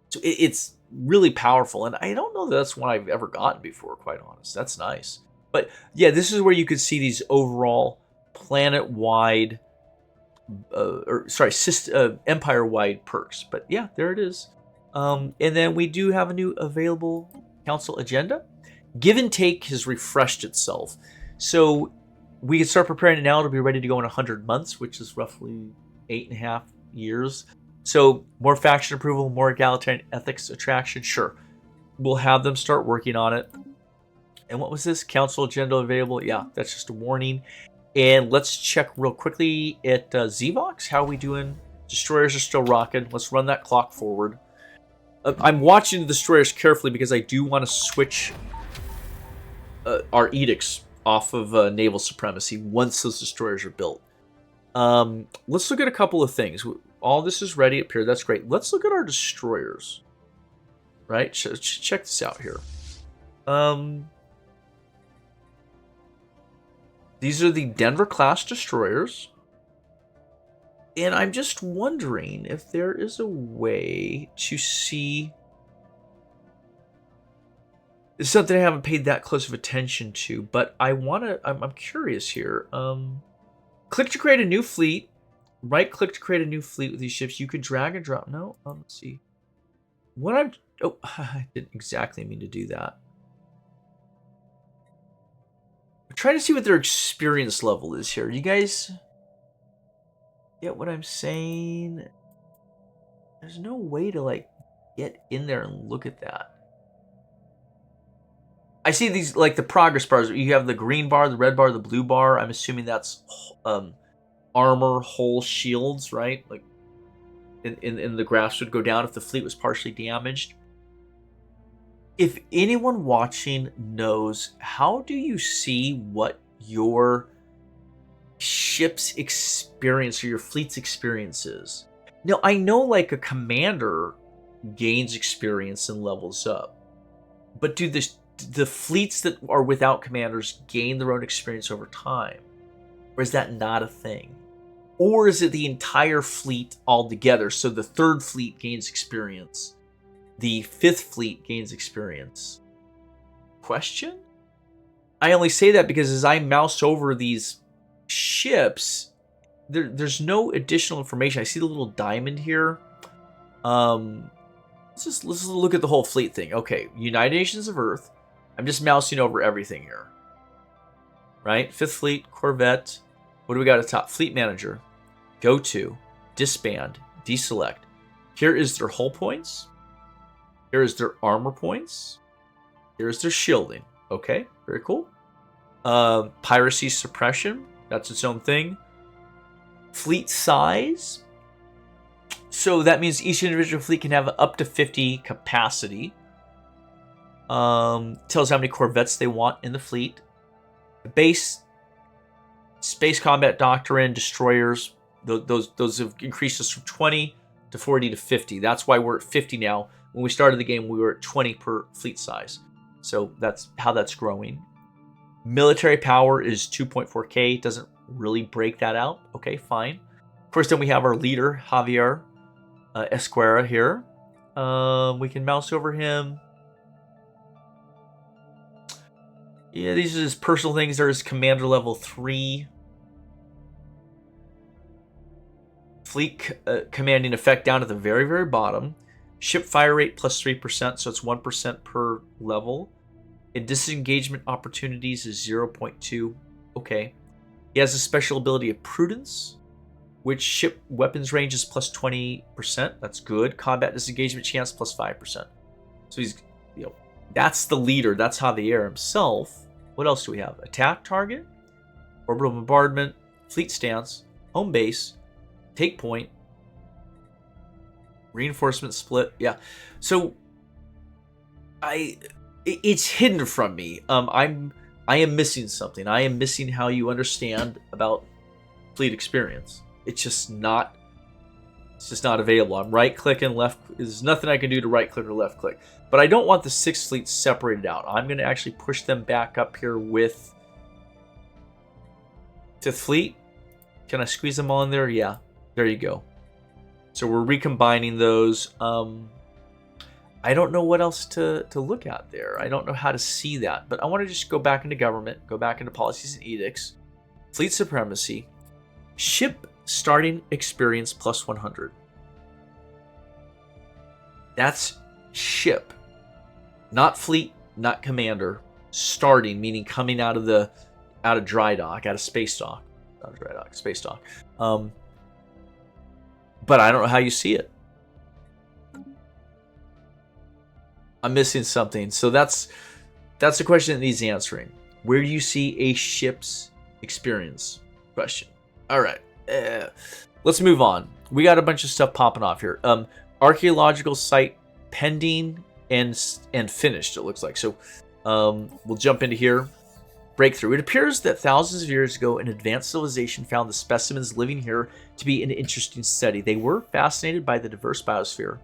So it's really powerful, and I don't know that that's one I've ever gotten before, quite honest. That's nice. But yeah, this is where you could see these overall planet-wide, empire-wide perks. But yeah, there it is. And then we do have a new available council agenda. Give and Take has refreshed itself. So we can start preparing it now to be ready to go in 100 months, which is roughly 8.5 years. So more faction approval, more egalitarian ethics attraction. Sure, we'll have them start working on it. And what was this? Council agenda available? Yeah, that's just a warning. And let's check real quickly at Zvox. How are we doing? Destroyers are still rocking. Let's run that clock forward. I'm watching the destroyers carefully because I do want to switch our edicts off of naval supremacy once those destroyers are built. Let's look at a couple of things. All this is ready up here. That's great. Let's look at our destroyers. Right? Check this out here. These are the Denver-class destroyers. And I'm just wondering if there is a way to see... It's something I haven't paid that close of attention to, but I'm curious here. Click to create a new fleet. Right-click to create a new fleet with these ships. You could drag and drop. No, let's see. Oh, I didn't exactly mean to do that. I'm trying to see what their experience level is here. You guys get what I'm saying? There's no way to, like, get in there and look at that. I see these, like, the progress bars. You have the green bar, the red bar, the blue bar. I'm assuming that's armor, hull, shields, right? Like, in the graphs would go down if the fleet was partially damaged. If anyone watching knows, how do you see what your ship's experience or your fleet's experience is? Now, I know, like, a commander gains experience and levels up. But do the fleets that are without commanders gain their own experience over time? Or is that not a thing? Or is it the entire fleet altogether? So the third fleet gains experience. The fifth fleet gains experience. Question? I only say that because as I mouse over these ships, there's no additional information. I see the little diamond here. Let's look at the whole fleet thing. Okay, United Nations of Earth. I'm just mousing over everything here. Right? 5th Fleet, Corvette. What do we got at the top? Fleet Manager. Go to. Disband. Deselect. Here is their hull points. Here is their armor points. Here is their shielding. Okay, very cool. Piracy suppression. That's its own thing. Fleet size. So that means each individual fleet can have up to 50 capacity. Tells how many corvettes they want in the fleet. Base space combat doctrine, destroyers. Those have increased us from 20 to 40 to 50. That's why we're at 50 now. When we started the game, we were at 20 per fleet size. So that's how that's growing. Military power is 2.4K. Doesn't really break that out. Okay, fine. Of course, then we have our leader, Javier Esquera here. We can mouse over him. Yeah, these are his personal things. There's Commander Level 3. Fleet commanding effect down at the very, very bottom. Ship fire rate plus 3%, so it's 1% per level. And disengagement opportunities is 0.2. Okay. He has a special ability of Prudence, which ship weapons range is plus 20%. That's good. Combat disengagement chance plus 5%. So he's, that's the leader. That's Javier himself. What else do we have? Attack target, orbital bombardment, fleet stance, home base, take point, reinforcement split. Yeah. So it's hidden from me. I am missing something. I am missing how you understand about fleet experience. It's just not available. I'm right click and left. There's nothing I can do to right click or left click. But I don't want the 6 fleets separated out. I'm going to actually push them back up here with 5th Fleet. Can I squeeze them all in there? Yeah. There you go. So we're recombining those. I don't know what else to look at there. I don't know how to see that. But I want to just go back into government, go back into policies and edicts, fleet supremacy, ship starting experience plus 100. That's ship. Not fleet, not commander. Starting, meaning coming out of dry dock, out of space dock. Not a dry dock, space dock. But I don't know how you see it. I'm missing something. So that's the question that needs answering. Where do you see a ship's experience? Question. All right. Let's move on. We got a bunch of stuff popping off here. Archaeological site pending and finished, it looks like. So we'll jump into here. Breakthrough. It appears that thousands of years ago, an advanced civilization found the specimens living here to be an interesting study. They were fascinated by the diverse biosphere.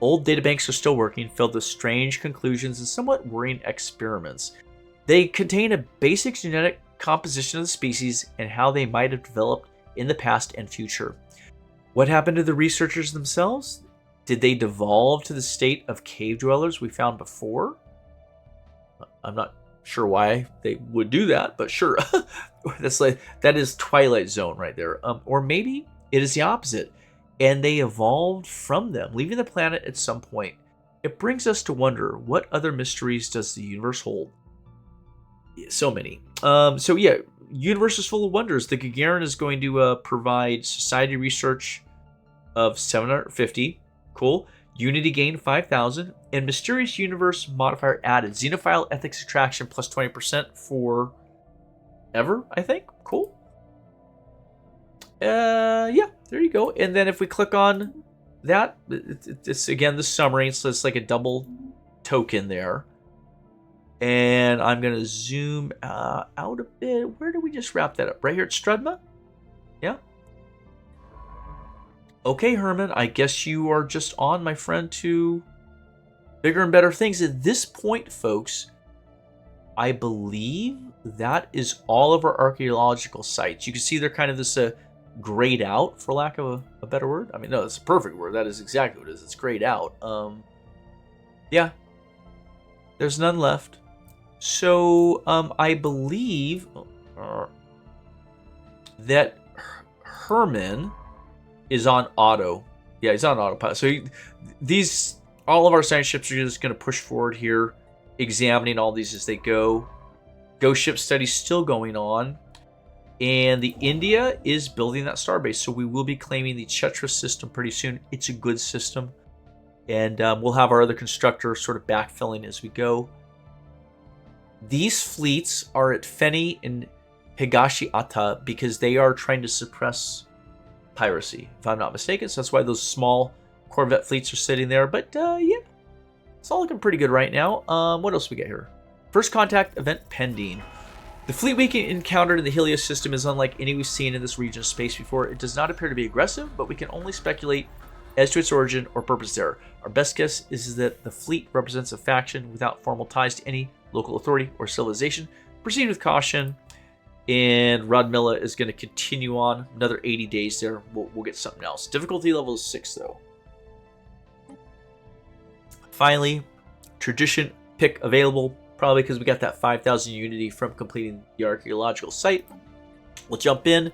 Old databanks are still working, filled with strange conclusions and somewhat worrying experiments. They contain a basic genetic composition of the species and how they might have developed in the past and future. What happened to the researchers themselves? Did they devolve to the state of cave dwellers we found before? I'm not sure why they would do that, but sure. That is Twilight Zone right there. Or maybe it is the opposite, and they evolved from them, leaving the planet at some point. It brings us to wonder, what other mysteries does the universe hold? So many. So yeah, universe is full of wonders. The Gagarin is going to provide society research of 750. Cool. Unity gain 5,000. And mysterious universe modifier added. Xenophile ethics attraction plus 20% for ever, I think. Cool. Yeah, there you go. And then if we click on that, it's again the summary. So it's like a double token there. And I'm going to zoom out a bit. Where did we just wrap that up? Right here at Strudma? Yeah. Okay, Herman, I guess you are just on, my friend, to bigger and better things. At this point, folks, I believe that is all of our archaeological sites. You can see they're kind of this grayed out, for lack of a better word. I mean, no, that's a perfect word. That is exactly what it is. It's grayed out. Yeah. There's none left. So, I believe that Herman is on auto Yeah, he's on autopilot. So all of our science ships are just going to push forward here, examining all these as they go. Ghost ship study still going on. And the India is building that starbase, so we will be claiming the Chetra system pretty soon. It's a good system. And we'll have our other constructor sort of backfilling as we go. These fleets are at Feni and Higashiata because they are trying to suppress piracy, if I'm not mistaken. So that's why those small Corvette fleets are sitting there. But yeah, it's all looking pretty good right now. What else we get here? First contact event pending. The fleet we encountered in the Helios system is unlike any we've seen in this region of space before. It does not appear to be aggressive, but we can only speculate as to its origin or purpose there. Our best guess is that the fleet represents a faction without formal ties to any local authority or civilization. Proceed with caution, and Rodmilla is going to continue on another 80 days there. We'll get something else. Difficulty level is 6, though. Finally, tradition pick available, probably because we got that 5,000 unity from completing the archaeological site. We'll jump in.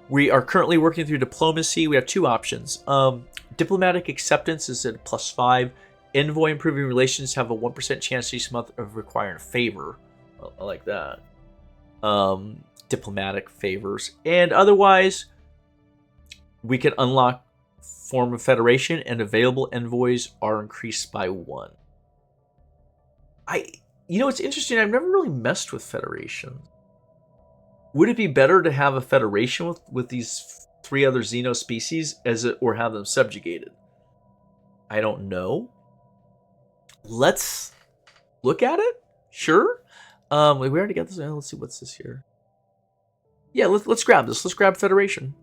We are currently working through diplomacy. We have two options. Diplomatic acceptance is at +5. Envoy improving relations have a 1% chance each month of requiring a favor. I like that. Diplomatic favors. And otherwise, we can unlock form of federation, and available envoys are increased by 1. You know, it's interesting. I've never really messed with federation. Would it be better to have a federation with these 3 other Xeno species or have them subjugated? I don't know. Let's look at it. Sure. We already got this. Let's see what's this here. Yeah, let's grab this. Let's grab federation.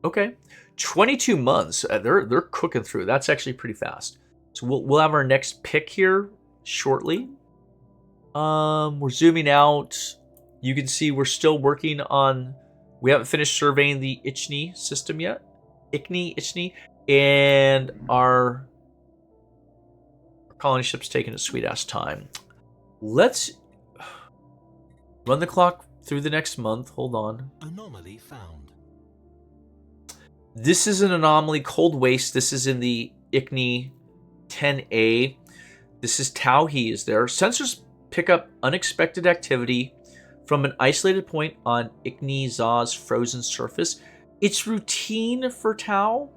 Okay, 22 months. They're cooking through. That's actually pretty fast. So we'll have our next pick here shortly. We're zooming out. You can see we're still working on. We haven't finished surveying the Ichni system yet. Ichni, and our colony ship's taking a sweet ass time. Let's run the clock through the next month. Hold on. Anomaly found. This is an anomaly, cold waste. This is in the Ichni 10A. This is Tau He is there. Sensors pick up unexpected activity from an isolated point on Ichni Za's frozen surface. It's routine for Tau.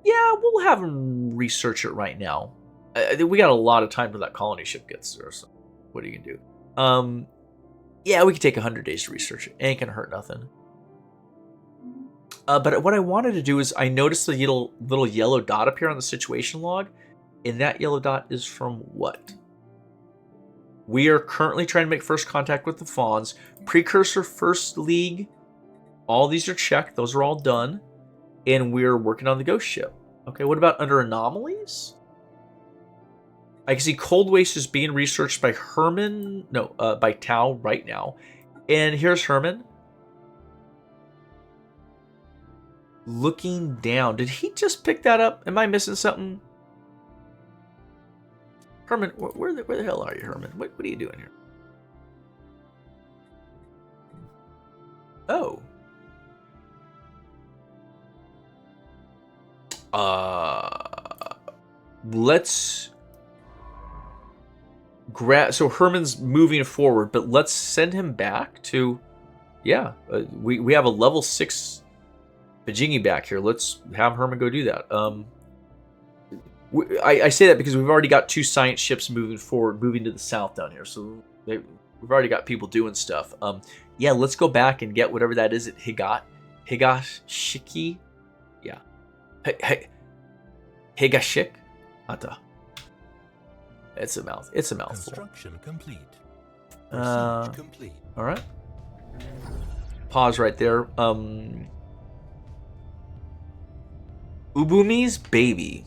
Yeah, we'll have him research it right now. We got a lot of time till that colony ship gets there, so what are you gonna do? Yeah, we could take 100 days to research it. Ain't gonna hurt nothing. But what I wanted to do is I noticed the little yellow dot appear on the situation log, and that yellow dot is from what? We are currently trying to make first contact with the Fawns. Precursor First League. All these are checked. Those are all done. And we're working on the ghost ship. Okay, what about under anomalies? I can see Cold Waste is being researched by Herman. No, by Tau right now. And here's Herman. Looking down. Did he just pick that up? Am I missing something? Herman, where the hell are you, Herman? What are you doing here? Oh. Let's grab. So Herman's moving forward, but let's send him back to. Yeah, we have a level 6 Bajingi back here. Let's have Herman go do that. I say that because we've already got 2 science ships moving forward, moving to the south down here. So we've already got people doing stuff. Yeah, let's go back and get whatever that is at Higashiki. Yeah. Higashik? Ata. It's a mouthful. Construction complete. Research complete. All right. Pause right there. Ubumi's baby.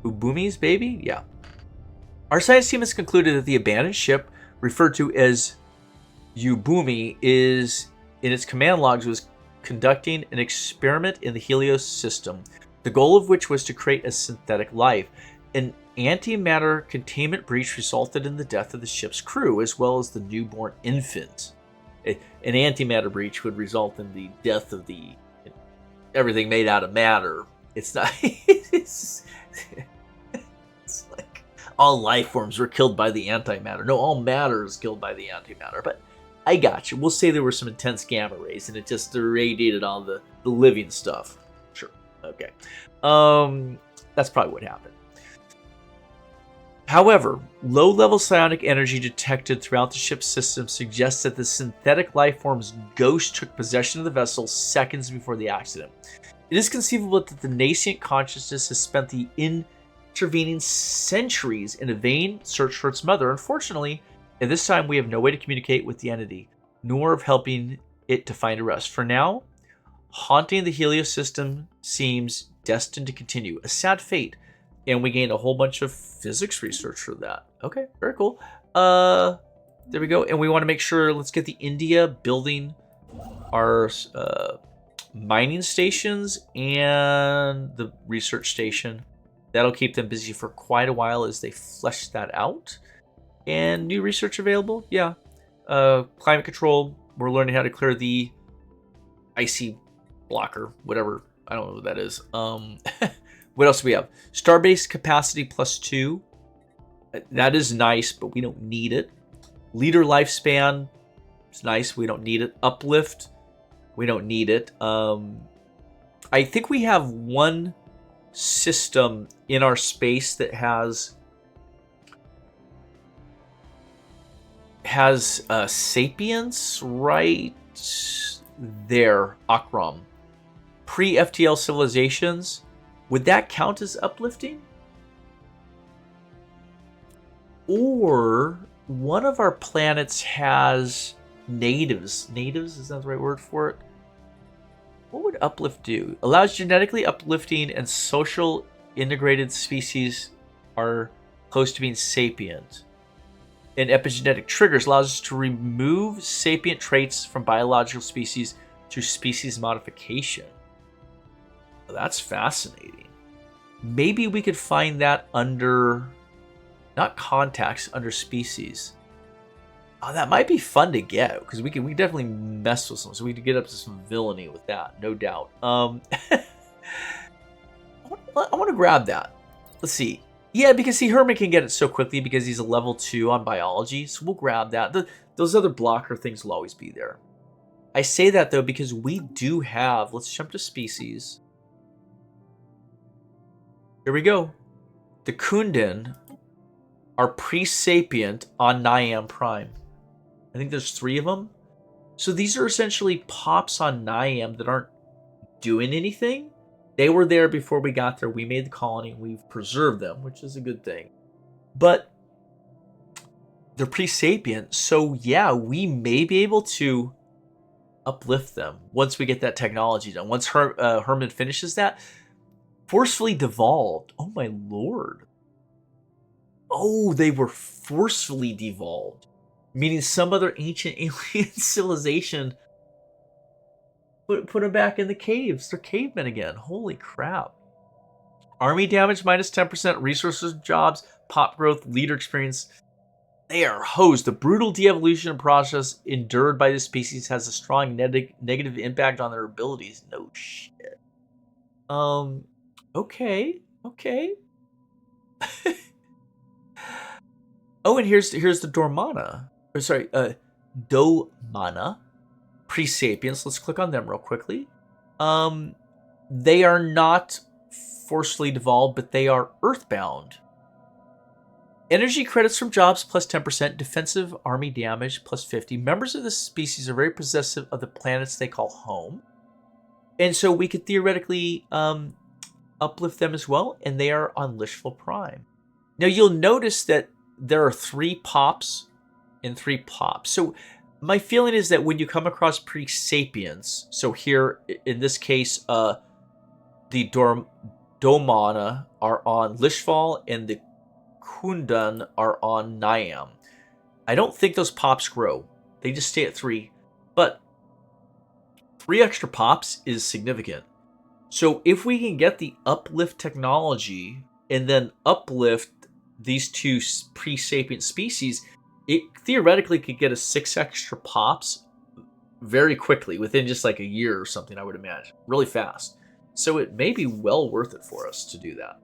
Ubumi's baby? Yeah. Our science team has concluded that the abandoned ship, referred to as Ubumi, is in its command logs was conducting an experiment in the Helios system, the goal of which was to create a synthetic life. An antimatter containment breach resulted in the death of the ship's crew, as well as the newborn infant. An antimatter breach would result in the death of everything made out of matter. It's not. it's like all life forms were killed by the antimatter. No, all matter is killed by the antimatter. But I got you. We'll say there were some intense gamma rays, and it just irradiated all the living stuff. Sure. Okay. That's probably what happened. However, low-level psionic energy detected throughout the ship's system suggests that the synthetic life form's ghost took possession of the vessel seconds before the accident. It is conceivable that the nascent consciousness has spent the intervening centuries in a vain search for its mother. Unfortunately, at this time we have no way to communicate with the entity, nor of helping it to find a rest. For now, haunting the Helios system seems destined to continue. A sad fate. And we gained a whole bunch of physics research for that. Okay, very cool. There we go. And we want to make sure, let's get the India building our mining stations and the research station. That'll keep them busy for quite a while as they flesh that out. And new research available? Yeah. Climate control. We're learning how to clear the icy blocker, whatever. I don't know what that is. What else do we have? Starbase capacity +2. That is nice, but we don't need it. Leader lifespan. It's nice. We don't need it. Uplift. We don't need it. I think we have one system in our space that has sapience right there. Akram. Pre-FTL civilizations. Would that count as uplifting? Or one of our planets has natives. Natives, is that the right word for it? What would uplift do? Allows genetically uplifting and social integrated species are close to being sapient. And epigenetic triggers allows us to remove sapient traits from biological species through species modification. That's fascinating. Maybe we could find that under, not contacts, under species. Oh, that might be fun to get, because we definitely mess with some, so we could get up to some villainy with that, no doubt. I want to grab that. Let's see. Yeah, because see, Herman can get it so quickly because he's a level 2 on biology, so we'll grab that. Those other blocker things will always be there. I say that, though, because we do have, let's jump to species. Here we go. The Kundan are pre-sapient on Niam Prime. I think there's 3 of them. So these are essentially pops on Niam that aren't doing anything. They were there before we got there. We made the colony. We've preserved them, which is a good thing. But they're pre-sapient. So yeah, we may be able to uplift them once we get that technology done. Once Herman finishes that. Forcefully devolved. Oh my lord. Oh, they were forcefully devolved. Meaning some other ancient alien civilization put them back in the caves. They're cavemen again. Holy crap. Army damage -10%. Resources, jobs, pop growth, leader experience. They are hosed. The brutal de-evolution process endured by this species has a strong negative impact on their abilities. No shit. Okay. Oh, and here's the Dormana. Or sorry, Domana. Pre-sapiens. Let's click on them real quickly. They are not forcefully devolved, but they are earthbound. Energy credits from jobs +10%. Defensive army damage +50. Members of this species are very possessive of the planets they call home. And so we could theoretically uplift them as well, and they are on Lishful Prime. Now you'll notice that there are 3 pops and 3 pops. So my feeling is that when you come across pre-sapiens, so here in this case, the Domana are on Lishfal and the Kundan are on Niam. I don't think those pops grow. They just stay at 3. But 3 extra pops is significant. So if we can get the uplift technology and then uplift these 2 pre-sapient species, it theoretically could get us 6 extra pops very quickly, within just like a year or something, I would imagine. Really fast. So it may be well worth it for us to do that.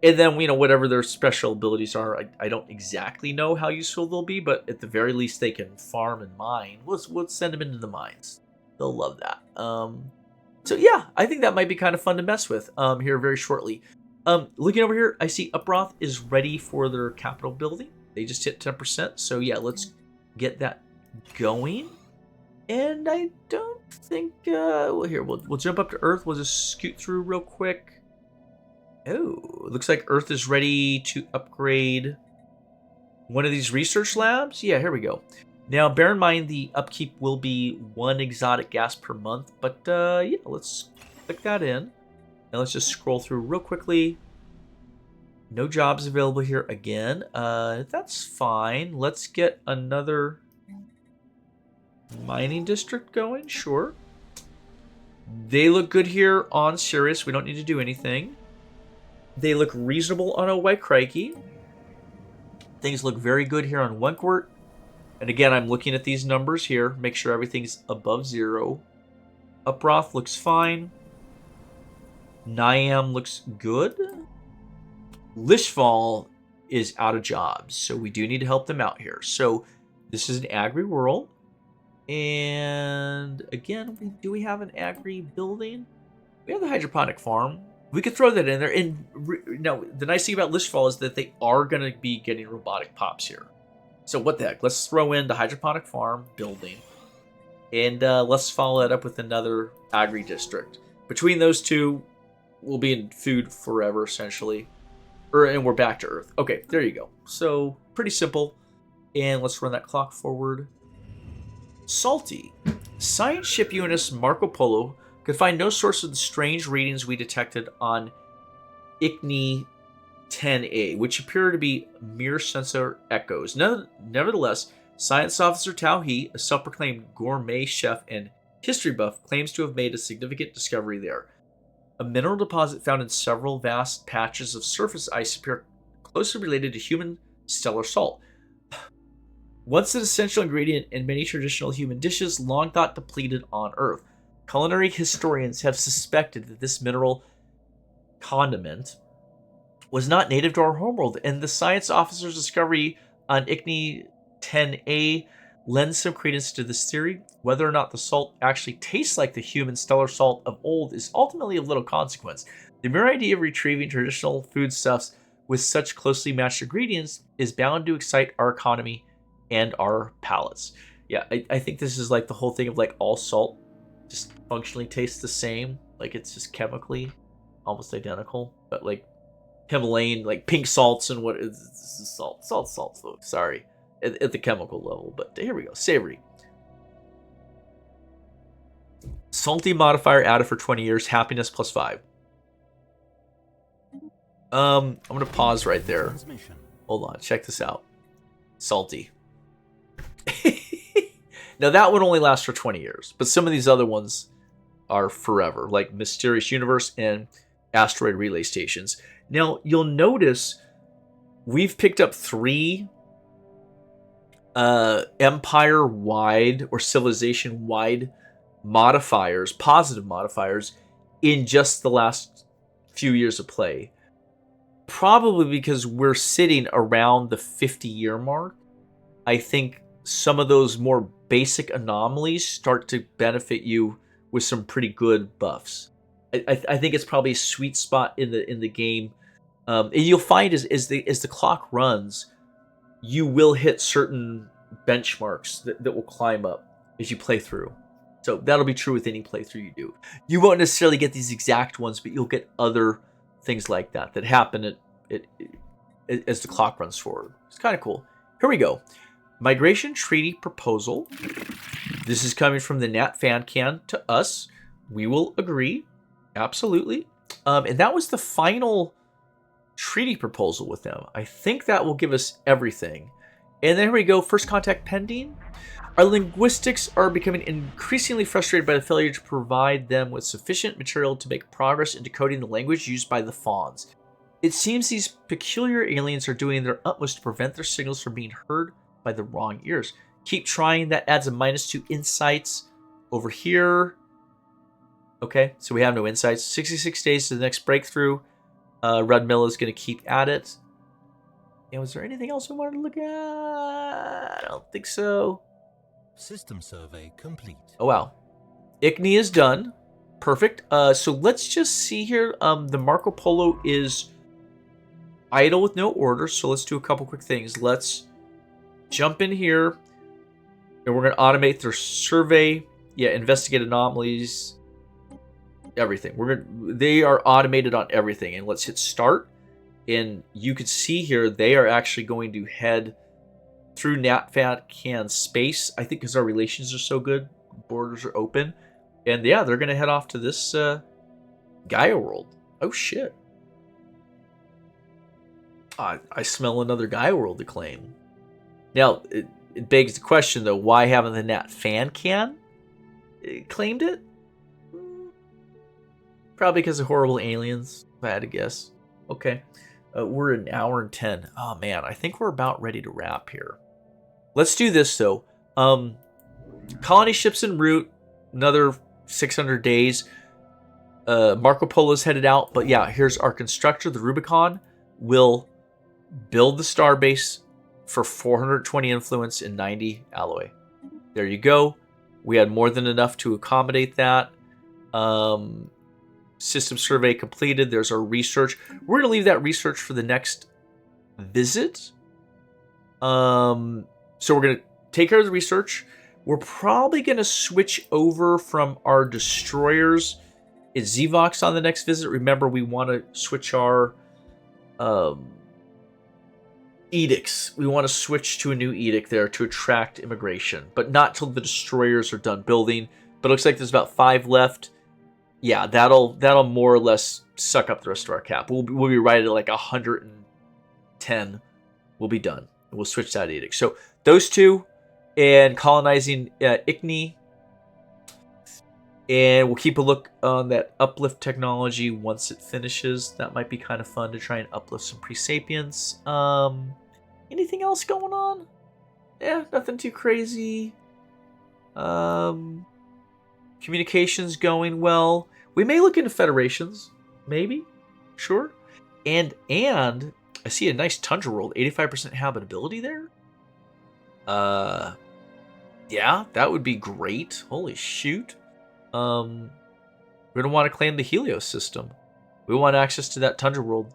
And then, whatever their special abilities are, I don't exactly know how useful they'll be, but at the very least they can farm and mine. We'll send them into the mines. They'll love that. So yeah, I think that might be kind of fun to mess with here very shortly. Looking over here, I see Uproth is ready for their capital building. They just hit 10%. So yeah, let's get that going. And I don't think, we'll jump up to Earth. We'll just scoot through real quick. Oh, looks like Earth is ready to upgrade one of these research labs. Yeah, here we go. Now, bear in mind the upkeep will be 1 exotic gas per month. But yeah, let's click that in. And let's just scroll through real quickly. No jobs available here again. That's fine. Let's get another mining district going. Sure. They look good here on Sirius. We don't need to do anything. They look reasonable on Owaikreiki. Things look very good here on Wenkwert. And again, I'm looking at these numbers here. Make sure everything's above 0. Uproth looks fine. Niam looks good. Lishval is out of jobs, so we do need to help them out here. So this is an agri world. And again, do we have an agri building? We have the hydroponic farm. We could throw that in there. And now, the nice thing about Lishval is that they are going to be getting robotic pops here. So what the heck? Let's throw in the hydroponic farm building. And let's follow that up with another agri district. Between those two, we'll be in food forever, essentially. And we're back to Earth. Okay, there you go. So, pretty simple. And let's run that clock forward. Salty. Science ship UNS Marco Polo could find no source of the strange readings we detected on ICNI 10A, which appear to be mere sensor echoes. Nevertheless, Science Officer Tao He, a self-proclaimed gourmet chef and history buff, claims to have made a significant discovery there. A mineral deposit found in several vast patches of surface ice appear closely related to human stellar salt. Once an essential ingredient in many traditional human dishes, long thought depleted on Earth. Culinary historians have suspected that this mineral condiment was not native to our homeworld, and the science officer's discovery on ICNI 10A lends some credence to this theory. Whether or not the salt actually tastes like the human stellar salt of old is ultimately of little consequence. The mere idea of retrieving traditional foodstuffs with such closely matched ingredients is bound to excite our economy and our palates. Yeah, I think this is like the whole thing of like all salt just functionally tastes the same. Like it's just chemically almost identical. But like Himalayan, like pink salts and what is salt, folks. Sorry. At the chemical level. But here we go. Savory. Salty modifier added for 20 years. Happiness plus 5. I'm going to pause right there. Hold on. Check this out. Salty. Now that one only lasts for 20 years. But some of these other ones are forever. Like Mysterious Universe and Asteroid Relay Stations. Now you'll notice we've picked up 3 empire-wide or civilization-wide modifiers, positive modifiers, in just the last few years of play. Probably because we're sitting around the 50-year mark. I think some of those more basic anomalies start to benefit you with some pretty good buffs. I think it's probably a sweet spot in the game. And you'll find as the clock runs, you will hit certain benchmarks that will climb up as you play through. So that'll be true with any playthrough you do. You won't necessarily get these exact ones, but you'll get other things like that happen as the clock runs forward. It's kind of cool. Here we go. Migration Treaty Proposal. This is coming from the Nat Fancan to us. We will agree. Absolutely. And that was the final treaty proposal with them. I think that will give us everything. And then here we go. First contact pending. Our linguistics are becoming increasingly frustrated by the failure to provide them with sufficient material to make progress in decoding the language used by the Fawns. It seems these peculiar aliens are doing their utmost to prevent their signals from being heard by the wrong ears. Keep trying. That adds a -2 insights over here. Okay, so we have no insights. 66 days to the next breakthrough. Red Mill is going to keep at it. And was there anything else we wanted to look at? I don't think so. System survey complete. Oh, wow. ICNI is done. Perfect. So let's just see here. The Marco Polo is idle with no orders. So let's do a couple quick things. Let's jump in here. And we're going to automate their survey. Yeah, investigate anomalies. Everything. They are automated on everything. And let's hit start. And you can see here, they are actually going to head through NatFat space. I think because our relations are so good, borders are open. And yeah, they're going to head off to this Gaia world. Oh, shit. I smell another Gaia world to claim. Now, it begs the question, though, why haven't the NatFan claimed it? Probably because of horrible aliens, if I had to guess. Okay. We're an hour and 10. Oh, man. I think we're about ready to wrap here. Let's do this, though. Colony ships en route. Another 600 days. Marco Polo's headed out. But yeah, here's our constructor, the Rubicon. Will build the starbase for 420 influence and 90 alloy. There you go. We had more than enough to accommodate that. System survey completed. There's our research. We're going to leave that research for the next visit. So we're going to take care of the research. We're probably going to switch over from our destroyers. It's Zvox on the next visit. Remember, we want to switch our edicts. We want to switch to a new edict there to attract immigration, but not till the destroyers are done building. But it looks like there's about 5 left. Yeah, that'll more or less suck up the rest of our cap. We'll be right at like 110. We'll be done. We'll switch that edict. So those two, and colonizing ICNI, and we'll keep a look on that uplift technology once it finishes. That might be kind of fun to try and uplift some pre-sapients. Anything else going on? Yeah, nothing too crazy. Communications going well. We may look into federations, maybe, sure. And I see a nice tundra world, 85% habitability there. Yeah, that would be great. Holy shoot. We're gonna want to claim the Helios system. We want access to that tundra world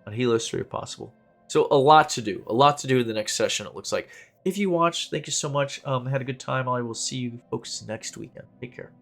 on Helios 3 if possible. So a lot to do in the next session. It looks like. If you watched, thank you so much. Had a good time. I will see you folks next weekend. Take care.